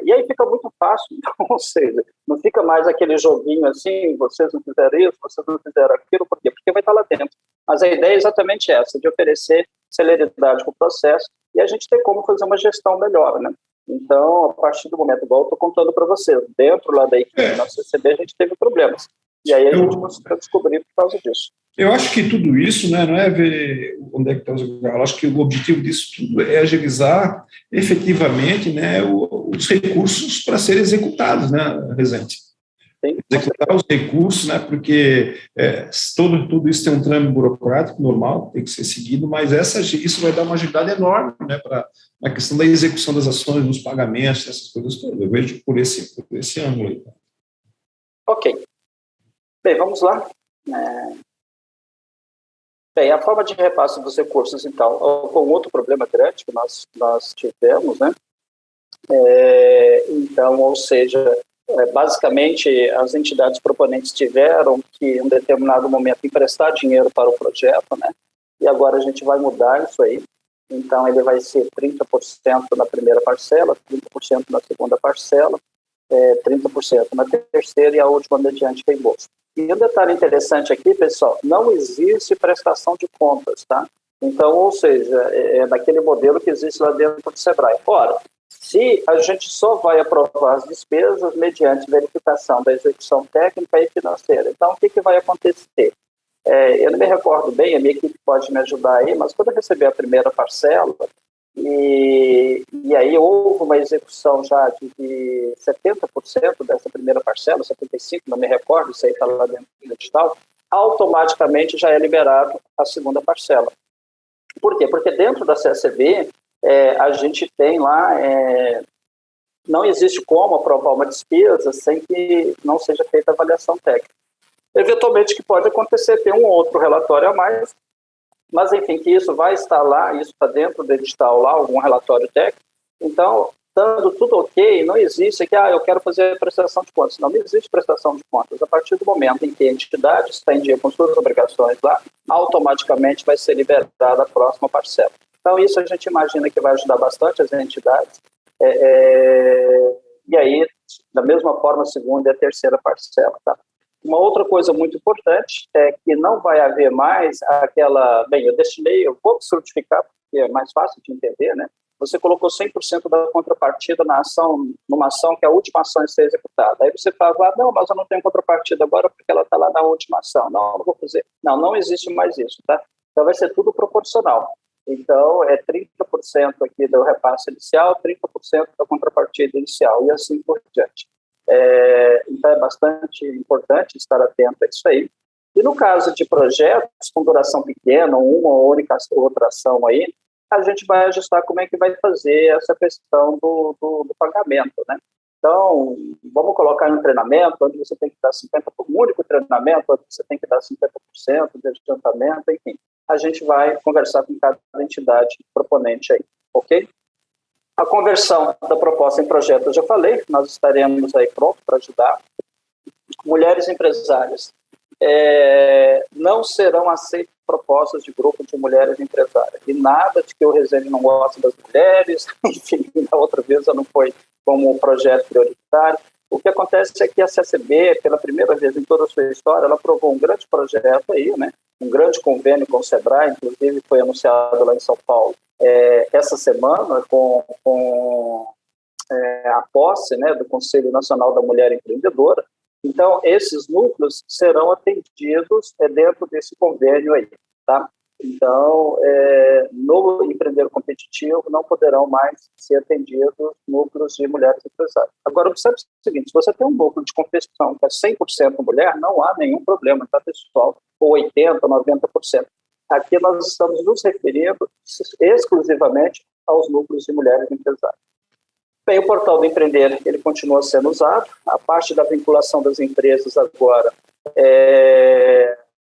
E aí fica muito fácil, então, ou seja, não fica mais aquele joguinho assim, vocês não fizeram isso, vocês não fizeram aquilo, por quê? Porque vai estar lá dentro. Mas a ideia é exatamente essa, de oferecer celeridade para o processo e a gente tem como fazer uma gestão melhor, né? Então, a partir do momento, igual eu estou contando para vocês, dentro lá da equipe da CCB a gente teve problemas. E aí a gente conseguiu descobrir por causa disso. Eu acho que tudo isso, né, não é ver onde é que está os lugares. Eu acho que o objetivo disso tudo é agilizar efetivamente, né, os recursos para serem executados, né, Rezende? Executar os recursos, né, porque tudo isso tem um trâmite burocrático normal, tem que ser seguido, mas isso vai dar uma agilidade enorme, né, para a questão da execução das ações, dos pagamentos, essas coisas todas. Eu vejo por esse ângulo aí. Ok. Bem, vamos lá. Bem, a forma de repasse dos recursos, então, com outro problema grande que nós tivemos, né? Então, ou seja, basicamente, as entidades proponentes tiveram que, em um determinado momento, emprestar dinheiro para o projeto, né? E agora a gente vai mudar isso aí. Então, ele vai ser 30% na primeira parcela, 30% na segunda parcela, 30% na terceira e a última mediante reembolso. E um detalhe interessante aqui, pessoal, não existe prestação de contas, tá? Então, ou seja, daquele modelo que existe lá dentro do Sebrae. Ora, se a gente só vai aprovar as despesas mediante verificação da execução técnica e financeira, então o que vai acontecer? Eu não me recordo bem, a minha equipe pode me ajudar aí, mas quando eu receber a primeira parcela, e aí houve uma execução já de 70% dessa primeira parcela, 75%, não me recordo, isso aí está lá dentro do edital, automaticamente já é liberado a segunda parcela. Por quê? Porque dentro da CSB, a gente tem lá não existe como aprovar uma despesa sem que não seja feita avaliação técnica. Eventualmente, que pode acontecer, ter um ou outro relatório a mais, mas, enfim, que isso vai estar lá, isso está dentro do edital lá, algum relatório técnico. Então, dando tudo ok, não existe que, eu quero fazer a prestação de contas. Não existe prestação de contas. A partir do momento em que a entidade está em dia com suas obrigações lá, automaticamente vai ser liberada a próxima parcela. Então, isso a gente imagina que vai ajudar bastante as entidades. E aí, da mesma forma, a segunda e a terceira parcela. Tá? Uma outra coisa muito importante é que não vai haver mais aquela... Bem, eu vou certificar, porque é mais fácil de entender, né? Você colocou 100% da contrapartida na ação, numa ação que é a última ação a ser executada. Aí você fala, não, mas eu não tenho contrapartida agora porque ela está lá na última ação. Não vou fazer. Não existe mais isso, tá? Então vai ser tudo proporcional. Então é 30% aqui do repasse inicial, 30% da contrapartida inicial e assim por diante. Então é bastante importante estar atento a isso aí. E no caso de projetos com duração pequena, uma ou outra ação aí, a gente vai ajustar como é que vai fazer essa questão do pagamento, né? Então, vamos colocar um treinamento onde você tem que dar 50%, um único treinamento, onde você tem que dar 50% de adiantamento, enfim. A gente vai conversar com cada entidade proponente aí, ok? A conversão da proposta em projeto, eu já falei, nós estaremos aí prontos para ajudar. Mulheres empresárias. Não serão aceitas propostas de grupo de mulheres empresárias. E nada de que o Resende não gosta das mulheres, enfim, da outra vez já não foi como um projeto prioritário. O que acontece é que a CCB, pela primeira vez em toda a sua história, ela aprovou um grande projeto aí, né? Um grande convênio com o SEBRAE, inclusive foi anunciado lá em São Paulo essa semana com a posse, né, do Conselho Nacional da Mulher Empreendedora. Então, esses núcleos serão atendidos dentro desse convênio aí, tá? Então, no empreender competitivo não poderão mais ser atendidos núcleos de mulheres empresárias. Agora, observe o seguinte, se você tem um núcleo de competição que é 100% mulher, não há nenhum problema, tá, pessoal? Ou 80%, 90%. Aqui nós estamos nos referindo exclusivamente aos núcleos de mulheres empresárias. Bem, o portal do Empreender, ele continua sendo usado. A parte da vinculação das empresas agora,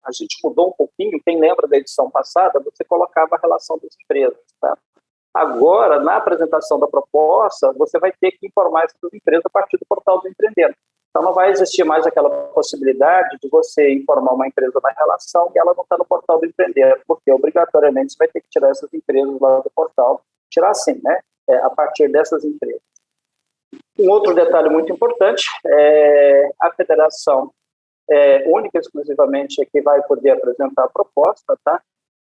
a gente mudou um pouquinho. Quem lembra da edição passada, você colocava a relação das empresas. Tá? Agora, na apresentação da proposta, você vai ter que informar essas empresas a partir do portal do Empreender. Então, não vai existir mais aquela possibilidade de você informar uma empresa na relação e ela não está no portal do Empreender, porque obrigatoriamente você vai ter que tirar essas empresas lá do portal. Tirar sim, né? A partir dessas empresas. Um outro detalhe muito importante a federação única e exclusivamente é que vai poder apresentar a proposta, tá?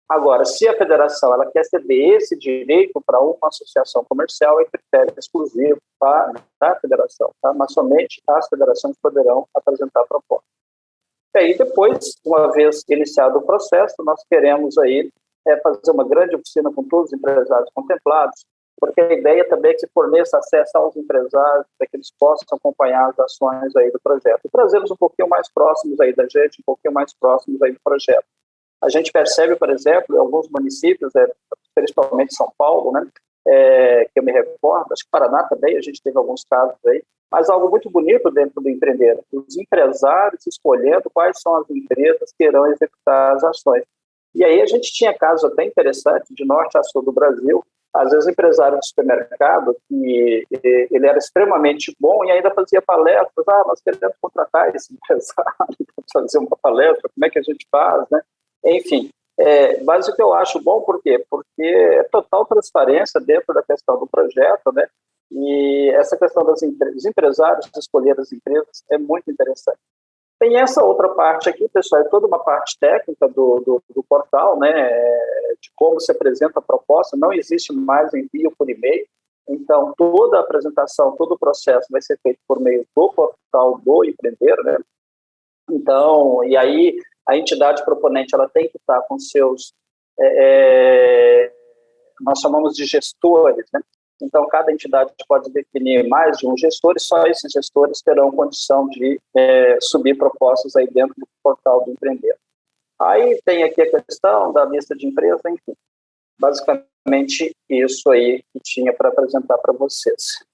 Agora, se a federação ela quer ceder esse direito para uma associação comercial, é critério exclusivo da federação, tá? Mas somente as federações poderão apresentar a proposta. E aí, depois, uma vez iniciado o processo, nós queremos aí fazer uma grande oficina com todos os empresários contemplados, porque a ideia também é que se forneça acesso aos empresários para que eles possam acompanhar as ações aí do projeto e trazê-los um pouquinho mais próximos aí da gente, um pouquinho mais próximos aí do projeto. A gente percebe, por exemplo, em alguns municípios, principalmente São Paulo, né, que eu me recordo, acho que Paraná também, a gente teve alguns casos aí, mas algo muito bonito dentro do Empreender, os empresários escolhendo quais são as empresas que irão executar as ações. E aí a gente tinha casos até interessantes de norte a sul do Brasil. Às vezes o empresário de supermercado, que ele era extremamente bom e ainda fazia palestras, nós queremos contratar esse empresário para fazer uma palestra, como é que a gente faz, né? Enfim, mas o que eu acho bom, por quê? Porque é total transparência dentro da questão do projeto, né? E essa questão dos empresários escolher as empresas é muito interessante. Tem essa outra parte aqui, pessoal, é toda uma parte técnica do portal, né, de como se apresenta a proposta. Não existe mais envio por e-mail, então toda a apresentação, todo o processo vai ser feito por meio do portal do Empreender, né? Então, e aí a entidade proponente ela tem que estar com seus, nós chamamos de gestores, né? Então, cada entidade pode definir mais de um gestor e só esses gestores terão condição de subir propostas aí dentro do portal do Empreender. Aí tem aqui a questão da lista de empresas, enfim. Basicamente, basicamente isso aí que tinha para apresentar para vocês.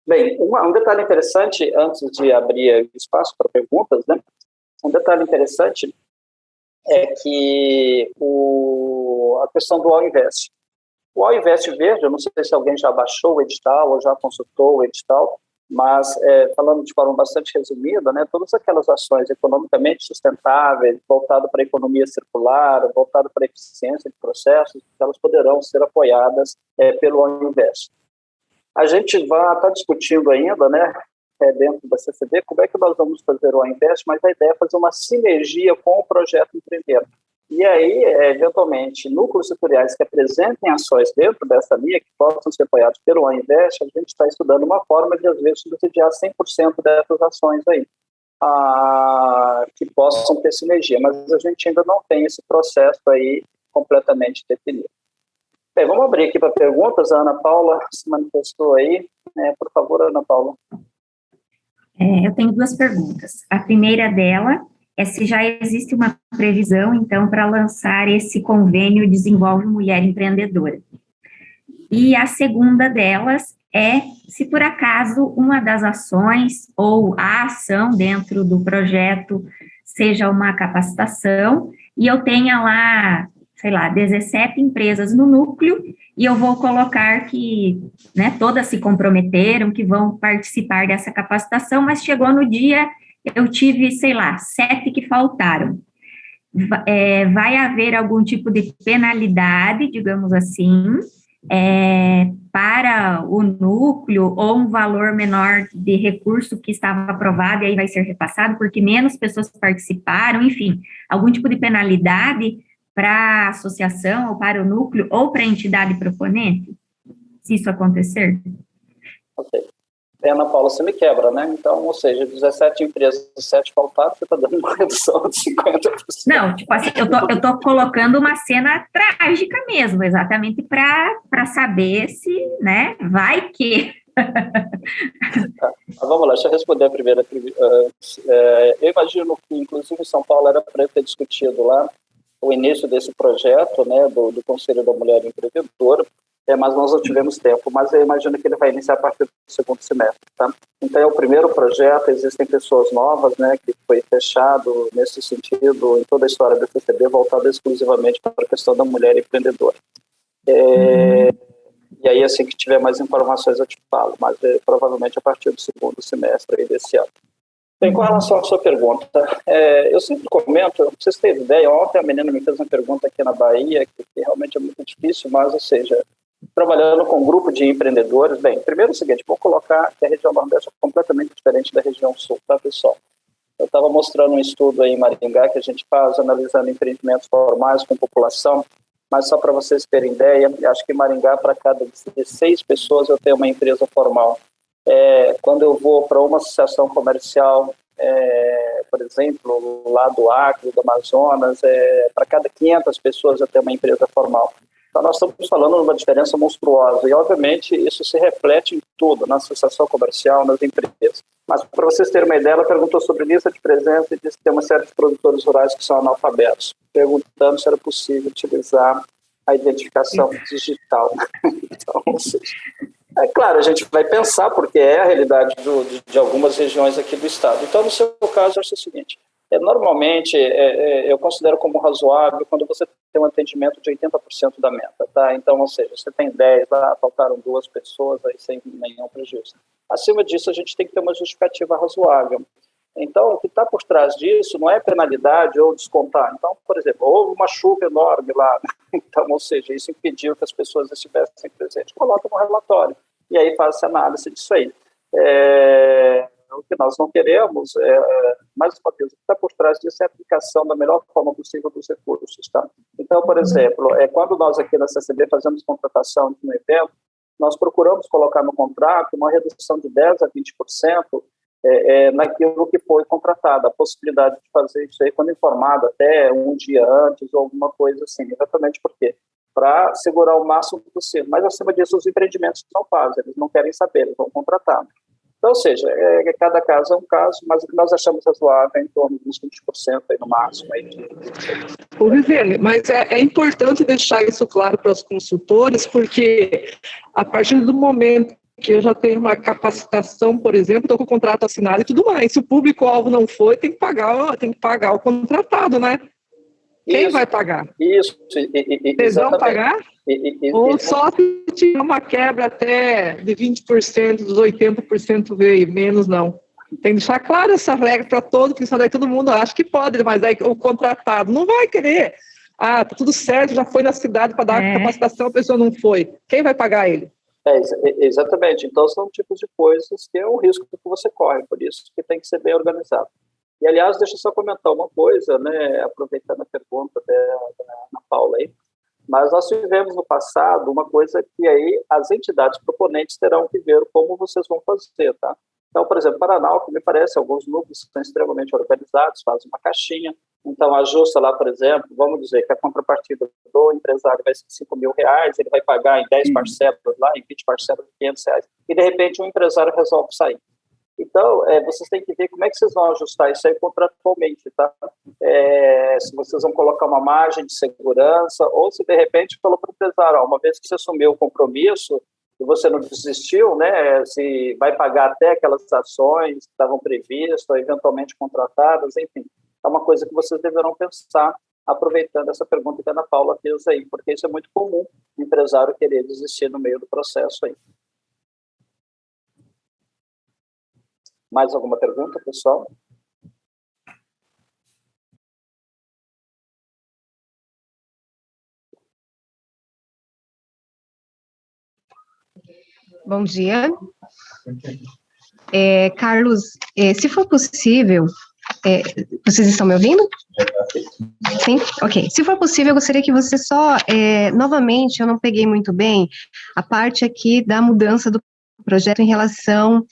Bem, um detalhe interessante, antes de abrir espaço para perguntas, né? Um detalhe interessante é que a questão do All Invest. O All Invest Verde, eu não sei se alguém já baixou o edital ou já consultou o edital, mas falando de forma bastante resumida, né, todas aquelas ações economicamente sustentáveis, voltadas para a economia circular, voltadas para a eficiência de processos, elas poderão ser apoiadas pelo All Invest. A gente vai estar discutindo ainda, né, dentro da CCB, como é que nós vamos fazer o All Invest, mas a ideia é fazer uma sinergia com o projeto Empreender. E aí, eventualmente, núcleos setoriais que apresentem ações dentro dessa linha, que possam ser apoiados pelo All Invest, a gente está estudando uma forma de, às vezes, subsidiar 100% dessas ações aí, que possam ter sinergia, mas a gente ainda não tem esse processo aí completamente definido. Bem, vamos abrir aqui para perguntas. A Ana Paula se manifestou aí. Por favor, Ana Paula. Eu tenho duas perguntas. A primeira dela é se já existe uma previsão, então, para lançar esse convênio Desenvolve Mulher Empreendedora. E a segunda delas é se, por acaso, uma das ações ou a ação dentro do projeto seja uma capacitação e eu tenha lá, sei lá, 17 empresas no núcleo e eu vou colocar que, né, todas se comprometeram, que vão participar dessa capacitação, mas chegou no dia, eu tive, sei lá, 7 que faltaram. Vai haver algum tipo de penalidade, digamos assim, para o núcleo ou um valor menor de recurso que estava aprovado e aí vai ser repassado porque menos pessoas participaram, enfim, algum tipo de penalidade para a associação ou para o núcleo ou para a entidade proponente, se isso acontecer? Ok. Ana Paula, você me quebra, né? Então, ou seja, 17 empresas, 7 faltaram, você está dando uma redução de 50%. Não, tipo assim, eu tô colocando uma cena trágica mesmo, exatamente para saber se, né, vai que... Vamos lá, deixa eu responder a primeira. Eu imagino que, inclusive, em São Paulo era para ter discutido lá o início desse projeto, né, do Conselho da Mulher Empreendedora, mas nós não tivemos tempo, mas eu imagino que ele vai iniciar a partir do segundo semestre, tá? Então, é o primeiro projeto, existem pessoas novas, né, que foi fechado nesse sentido, em toda a história da CCB, voltado exclusivamente para a questão da mulher empreendedora. E aí, assim que tiver mais informações, eu te falo, mas provavelmente a partir do segundo semestre desse ano. Bem, com relação à sua pergunta, eu sempre comento, pra vocês terem ideia, ontem a menina me fez uma pergunta aqui na Bahia, que realmente é muito difícil, mas, ou seja, trabalhando com um grupo de empreendedores, bem, primeiro é o seguinte, vou colocar que a região Nordeste é completamente diferente da região Sul, tá, pessoal? Eu estava mostrando um estudo aí em Maringá que a gente faz, analisando empreendimentos formais com população, mas só para vocês terem ideia, acho que em Maringá, para cada 16 pessoas, eu tenho uma empresa formal. Quando eu vou para uma associação comercial, por exemplo, lá do Acre, do Amazonas, para cada 500 pessoas eu tenho uma empresa formal. Então, nós estamos falando de uma diferença monstruosa e, obviamente, isso se reflete em tudo, na associação comercial, nas empresas. Mas, para vocês terem uma ideia, ela perguntou sobre lista de presença e disse que tem uma série de produtores rurais que são analfabetos, perguntando se era possível utilizar a identificação digital. Então, ou seja, claro, a gente vai pensar, porque é a realidade de algumas regiões aqui do estado. Então, no seu caso, eu acho o seguinte, normalmente, eu considero como razoável quando você tem um atendimento de 80% da meta, tá? Então, ou seja, você tem 10, lá faltaram 2 pessoas, aí sem nenhum prejuízo. Acima disso, a gente tem que ter uma justificativa razoável. Então, o que está por trás disso não é penalidade ou descontar. Então, por exemplo, houve uma chuva enorme lá, então, ou seja, isso impediu que as pessoas estivessem presentes. Coloca no relatório e aí faz a análise disso aí. O que nós não queremos, mais uma vez, o que está por trás disso é a aplicação da melhor forma possível dos recursos, tá? Então, por exemplo, quando nós aqui na CCB fazemos contratação no evento, nós procuramos colocar no contrato uma redução de 10% a 20% naquilo que foi contratado, a possibilidade de fazer isso aí quando informado, até um dia antes ou alguma coisa assim, exatamente por quê? Para segurar o máximo possível. Mas, acima disso, os empreendimentos não fazem, eles não querem saber, eles vão contratar. Então, ou seja, cada caso é um caso, mas o que nós achamos razoável é em torno de uns 20% aí no máximo. Aí Ô, Gisele, mas é importante deixar isso claro para os consultores, porque a partir do momento que eu já tenho uma capacitação, por exemplo, estou com o contrato assinado e tudo mais, se o público-alvo não foi, tem que pagar o contratado, né? Quem vai pagar? Isso, Vocês vão pagar? Ou só se tiver uma quebra até de 20%, dos 80% veio, menos não. Tem que deixar claro essa regra para todo, porque senão daí todo mundo acha que pode, mas aí o contratado não vai querer. Ah, tá tudo certo, já foi na cidade para dar capacitação, a pessoa não foi. Quem vai pagar ele? Exatamente. Então, são tipos de coisas que é o risco que você corre, por isso que tem que ser bem organizado. E, aliás, deixa eu só comentar uma coisa, né, aproveitando a pergunta da Ana Paula aí, mas nós tivemos no passado uma coisa que aí as entidades proponentes terão que ver como vocês vão fazer, tá? Então, por exemplo, Paraná, que me parece, alguns núcleos são extremamente organizados, fazem uma caixinha, então ajusta lá, por exemplo, vamos dizer que a contrapartida do empresário vai ser R$5.000, ele vai pagar em 10 parcelas lá, em 20 parcelas de R$500, e de repente o empresário resolve sair. Então, vocês têm que ver como é que vocês vão ajustar isso aí contratualmente, tá? Se vocês vão colocar uma margem de segurança, ou se de repente falou para o empresário, uma vez que você assumiu o compromisso, e você não desistiu, né, se vai pagar até aquelas ações que estavam previstas, ou eventualmente contratadas, enfim. É uma coisa que vocês deverão pensar, aproveitando essa pergunta que a Ana Paula fez aí, porque isso é muito comum, o empresário querer desistir no meio do processo aí. Mais alguma pergunta, pessoal? Bom dia. Carlos, se for possível, vocês estão me ouvindo? Sim? Ok. Se for possível, eu gostaria que você só, novamente, eu não peguei muito bem a parte aqui da mudança do projeto em relação,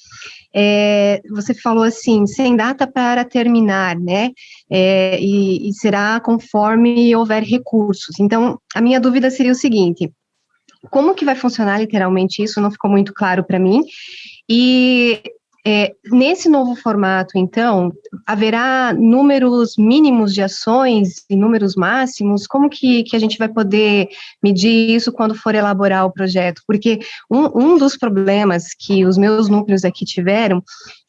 você falou assim, sem data para terminar, né, e será conforme houver recursos. Então, a minha dúvida seria o seguinte, como que vai funcionar literalmente isso? Não ficou muito claro para mim. E nesse novo formato, então, haverá números mínimos de ações e números máximos? Como que a gente vai poder medir isso quando for elaborar o projeto? Porque um dos problemas que os meus núcleos aqui tiveram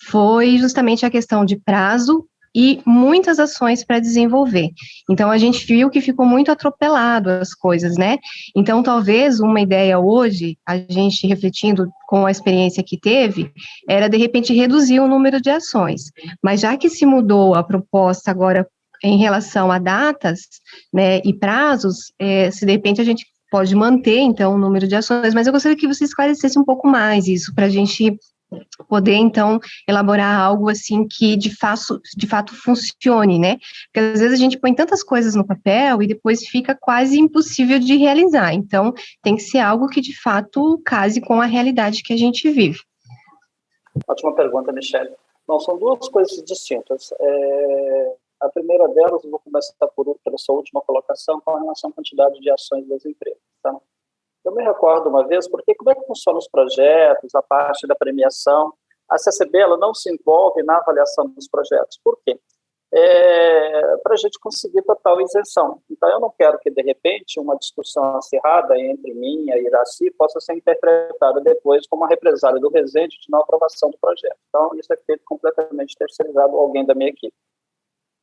foi justamente a questão de prazo e muitas ações para desenvolver. Então, a gente viu que ficou muito atropelado as coisas, né? Então, talvez uma ideia hoje, a gente refletindo com a experiência que teve, era, de repente, reduzir o número de ações. Mas já que se mudou a proposta agora em relação a datas, né, e prazos, se de repente a gente pode manter, então, o número de ações, mas eu gostaria que você esclarecesse um pouco mais isso, para a gente poder, então, elaborar algo assim que de fato funcione, né? Porque às vezes a gente põe tantas coisas no papel e depois fica quase impossível de realizar. Então, tem que ser algo que de fato case com a realidade que a gente vive. Ótima pergunta, Michele. Não, são duas coisas distintas. A primeira delas, eu vou começar pela sua última colocação, com relação à quantidade de ações das empresas, tá? Eu me recordo uma vez, porque como é que funcionam os projetos, a parte da premiação? A CCB ela não se envolve na avaliação dos projetos. Por quê? Para a gente conseguir total isenção. Então, eu não quero que, de repente, uma discussão acirrada entre mim e a Iraci possa ser interpretada depois como uma represália do Resende de não aprovação do projeto. Então, isso é feito completamente terceirizado a alguém da minha equipe.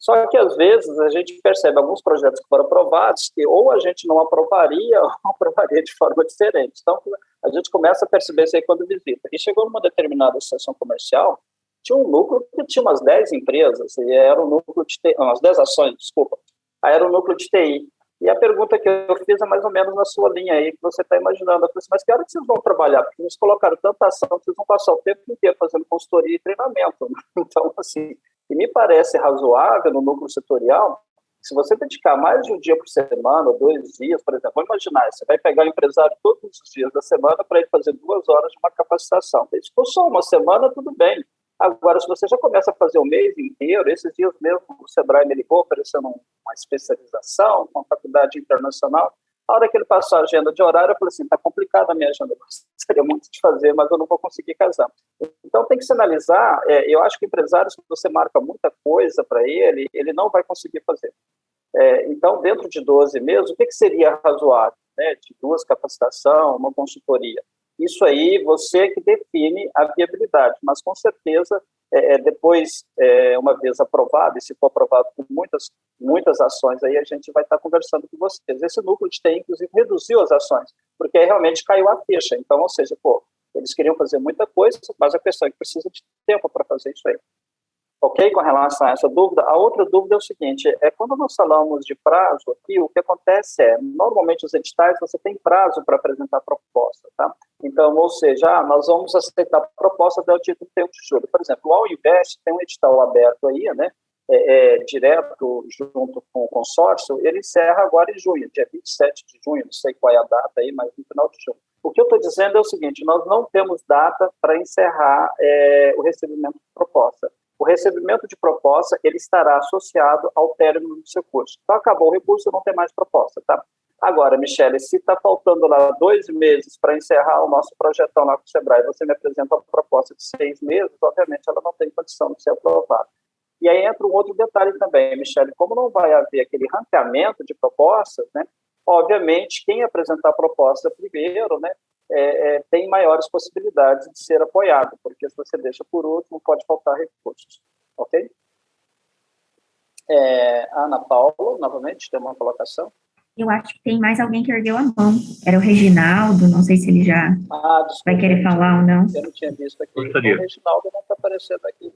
Só que, às vezes, a gente percebe alguns projetos que foram aprovados que ou a gente não aprovaria ou aprovaria de forma diferente. Então, a gente começa a perceber isso aí quando visita. E chegou numa determinada associação comercial, tinha um núcleo que tinha umas 10 empresas, e era um núcleo de TI, umas 10 ações, desculpa. Aí era um núcleo de TI. E a pergunta que eu fiz é mais ou menos na sua linha aí, que você está imaginando. Eu falei assim, mas que hora que vocês vão trabalhar? Porque eles colocaram tanta ação que vocês vão passar o tempo inteiro fazendo consultoria e treinamento. Então, assim, e me parece razoável no núcleo setorial, se você dedicar mais de um dia por semana, ou 2 dias, por exemplo, vamos imaginar, você vai pegar o empresário todos os dias da semana para ele fazer 2 horas de uma capacitação. Se for só uma semana, tudo bem. Agora, se você já começa a fazer o mês inteiro, esses dias mesmo o Sebrae me ligou oferecendo uma especialização, uma faculdade internacional, A hora que ele passou a agenda de horário, eu falei assim, está complicada a minha agenda, gostaria muito de fazer, mas eu não vou conseguir casar. Então, tem que se analisar, eu acho que empresários, se você marca muita coisa para ele não vai conseguir fazer. Então, dentro de 12 meses, o que seria razoável? Né? De 2 capacitação, uma consultoria. Isso aí, você que define a viabilidade, mas com certeza, depois, uma vez aprovado, e se for aprovado com muitas ações, aí a gente vai estar conversando com vocês. Esse núcleo de TI, inclusive, reduziu as ações, porque aí realmente caiu a ficha. Então, ou seja, eles queriam fazer muita coisa, mas a questão é que precisa de tempo para fazer isso aí. Ok? Com relação a essa dúvida, a outra dúvida é o seguinte, quando nós falamos de prazo aqui, o que acontece normalmente os editais, você tem prazo para apresentar a proposta, tá? Então, ou seja, nós vamos aceitar a proposta até o dia 31 de julho. Por exemplo, o All Invest tem um edital aberto aí, né? Direto junto com o consórcio, ele encerra agora em junho, dia 27 de junho, não sei qual é a data aí, mas no final de junho. O que eu estou dizendo é o seguinte, nós não temos data para encerrar o recebimento de proposta. O recebimento de proposta, ele estará associado ao término do seu curso. Então, acabou o recurso, não tem mais proposta, tá? Agora, Michele, se está faltando lá 2 meses para encerrar o nosso projetão lá com o Sebrae, você me apresenta uma proposta de 6 meses, obviamente ela não tem condição de ser aprovada. E aí entra um outro detalhe também, Michele, como não vai haver aquele ranqueamento de propostas, né? Obviamente, quem apresentar a proposta primeiro, né? Tem maiores possibilidades de ser apoiado, porque se você deixa por último, pode faltar recursos, ok? Ana Paula, novamente, tem uma colocação? Eu acho que tem mais alguém que ergueu a mão. Era o Reginaldo, não sei se ele já vai querer falar ou não. Eu não tinha visto aqui. Gostaria. O Reginaldo não está aparecendo aqui.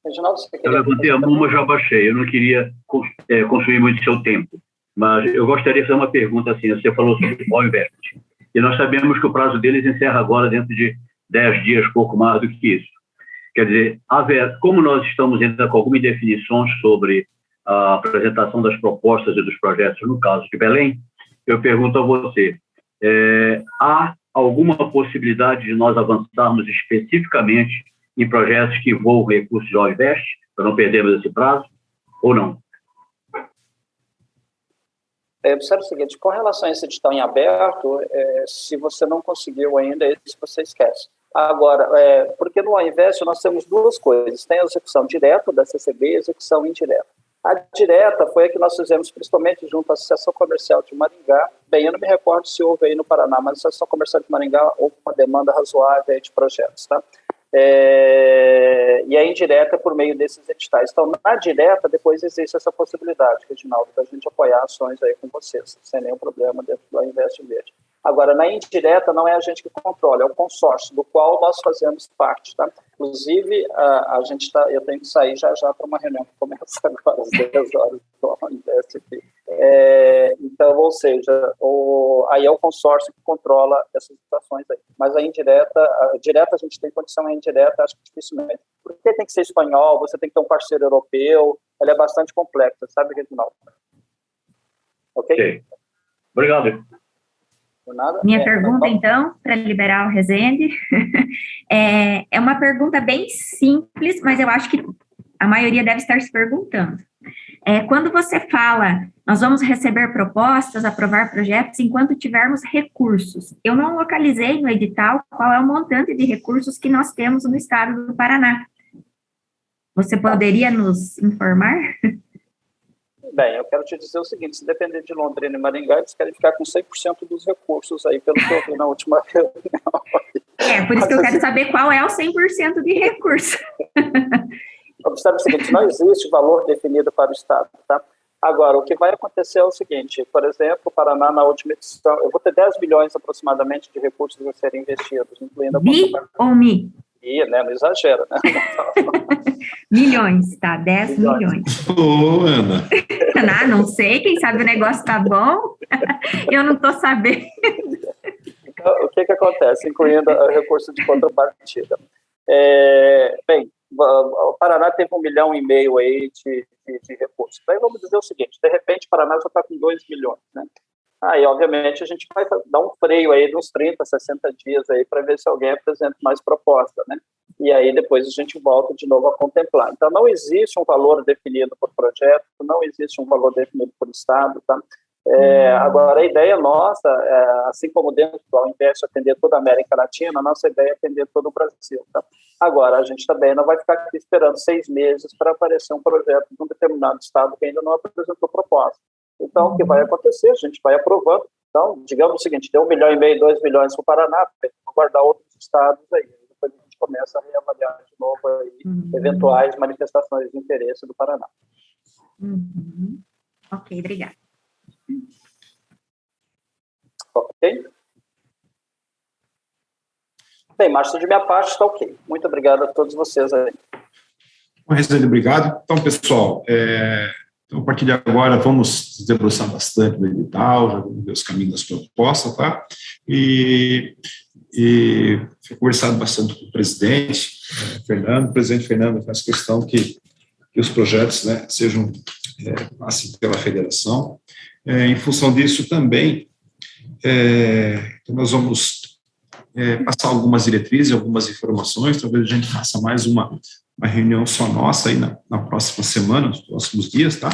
Reginaldo, você queria... Eu levantei a mão, mas já baixei. Eu não queria consumir muito seu tempo, mas eu gostaria de fazer uma pergunta assim. Você falou sobre o All Invest. E nós sabemos que o prazo deles encerra agora dentro de 10 dias, pouco mais do que isso. Quer dizer, como nós estamos ainda com algumas definições sobre a apresentação das propostas e dos projetos, no caso de Belém, eu pergunto a você, há alguma possibilidade de nós avançarmos especificamente em projetos que envolvam recursos de All Invest, para não perdermos esse prazo, ou não? Observe o seguinte, com relação a esse edital em aberto, se você não conseguiu ainda, isso você esquece. Agora, porque no All Invest nós temos 2 coisas, tem a execução direta da CCB e a execução indireta. A direta foi a que nós fizemos principalmente junto à Associação Comercial de Maringá. Bem, eu não me recordo se houve aí no Paraná, mas a Associação Comercial de Maringá houve uma demanda razoável de projetos, tá? E a indireta por meio desses editais. Então, na direta, depois existe essa possibilidade, Reginaldo, da gente apoiar ações aí com vocês, sem nenhum problema dentro do Invest Verde. Agora, na indireta, não é a gente que controla, é o consórcio, do qual nós fazemos parte, tá? Inclusive, eu tenho que sair já para uma reunião que começa agora às 10 horas do Invest aqui. Então, ou seja, aí é o consórcio que controla essas situações aí. Mas a direta a gente tem condição, a indireta acho que dificilmente. Porque tem que ser espanhol, você tem que ter um parceiro europeu, ela é bastante complexa, sabe, Reginaldo? Ok? Obrigado. Por nada. Minha pergunta, então, para liberar o Rezende, é uma pergunta bem simples, mas eu acho que a maioria deve estar se perguntando. Quando você fala, nós vamos receber propostas, aprovar projetos enquanto tivermos recursos. Eu não localizei no edital qual é o montante de recursos que nós temos no estado do Paraná. Você poderia nos informar? Bem, eu quero te dizer o seguinte, se depender de Londrina e Maringá, eles querem ficar com 100% dos recursos aí, pelo que eu vi na última reunião. Por isso que eu quero saber qual é o 100% de recurso. Observe o seguinte, não existe valor definido para o Estado, tá? Agora, o que vai acontecer é o seguinte, por exemplo, o Paraná, na última edição, eu vou ter 10 milhões aproximadamente de recursos a serem investidos, incluindo a... ou mi? Não exagera, né? Milhões, tá? 10 milhões. Ana. Não sei, quem sabe o negócio tá bom? Eu não tô sabendo. Então, o que acontece, incluindo o recurso de contrapartida? Bem, o Paraná teve 1,5 milhão aí de recursos. Daí vamos dizer o seguinte, de repente o Paraná já está com 2 milhões, né? Aí, obviamente, a gente vai dar um freio aí de uns 30, 60 dias aí para ver se alguém apresenta mais proposta, né? E aí depois a gente volta de novo a contemplar. Então, não existe um valor definido por projeto, não existe um valor definido por estado, tá? Agora, a ideia nossa, assim como dentro do Invest atender toda a América Latina, a nossa ideia é atender todo o Brasil. Tá? Agora, a gente também não vai ficar aqui esperando 6 meses para aparecer um projeto de um determinado estado que ainda não apresentou proposta. Então, o que vai acontecer? A gente vai aprovando. Então, digamos o seguinte, deu 1,5 milhão, 2 milhões para o Paraná, vamos guardar outros estados aí. Depois a gente começa a reavaliar de novo aí, eventuais manifestações de interesse do Paraná. Ok, obrigada. Ok? Bem, Márcio, de minha parte está ok. Muito obrigado a todos vocês aí. Rezende, obrigado. Então, pessoal, então, a partir de agora, vamos nos debruçar bastante do edital, já vamos ver os caminhos das propostas, tá? E foi conversado bastante com o presidente Fernando. O presidente Fernando faz questão que os projetos, né, sejam passados pela federação. Em função disso, também, nós vamos passar algumas diretrizes, algumas informações, talvez a gente faça mais uma reunião só nossa aí na próxima semana, nos próximos dias, tá?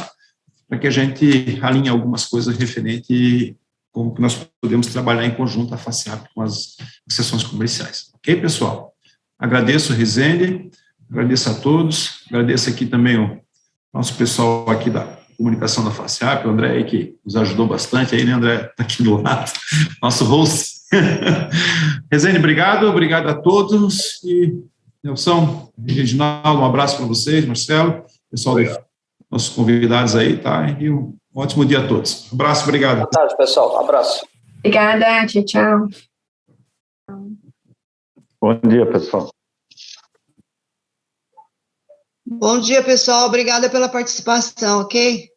Para que a gente alinhe algumas coisas referente como que nós podemos trabalhar em conjunto a FACEAP com as sessões comerciais. Ok, pessoal? Agradeço, Rezende, agradeço a todos, agradeço aqui também o nosso pessoal aqui da comunicação da FACEAP, o André aí, que nos ajudou bastante aí, né, André? Está aqui do lado, nosso host. Rezende, obrigado a todos, e Nelson, Reginaldo, um abraço para vocês, Marcelo, pessoal dos nossos convidados aí, tá? E um ótimo dia a todos. Um abraço, obrigado. Boa tarde, pessoal. Um abraço. Obrigada, tchau. Bom dia, pessoal. Bom dia, pessoal. Obrigada pela participação, ok?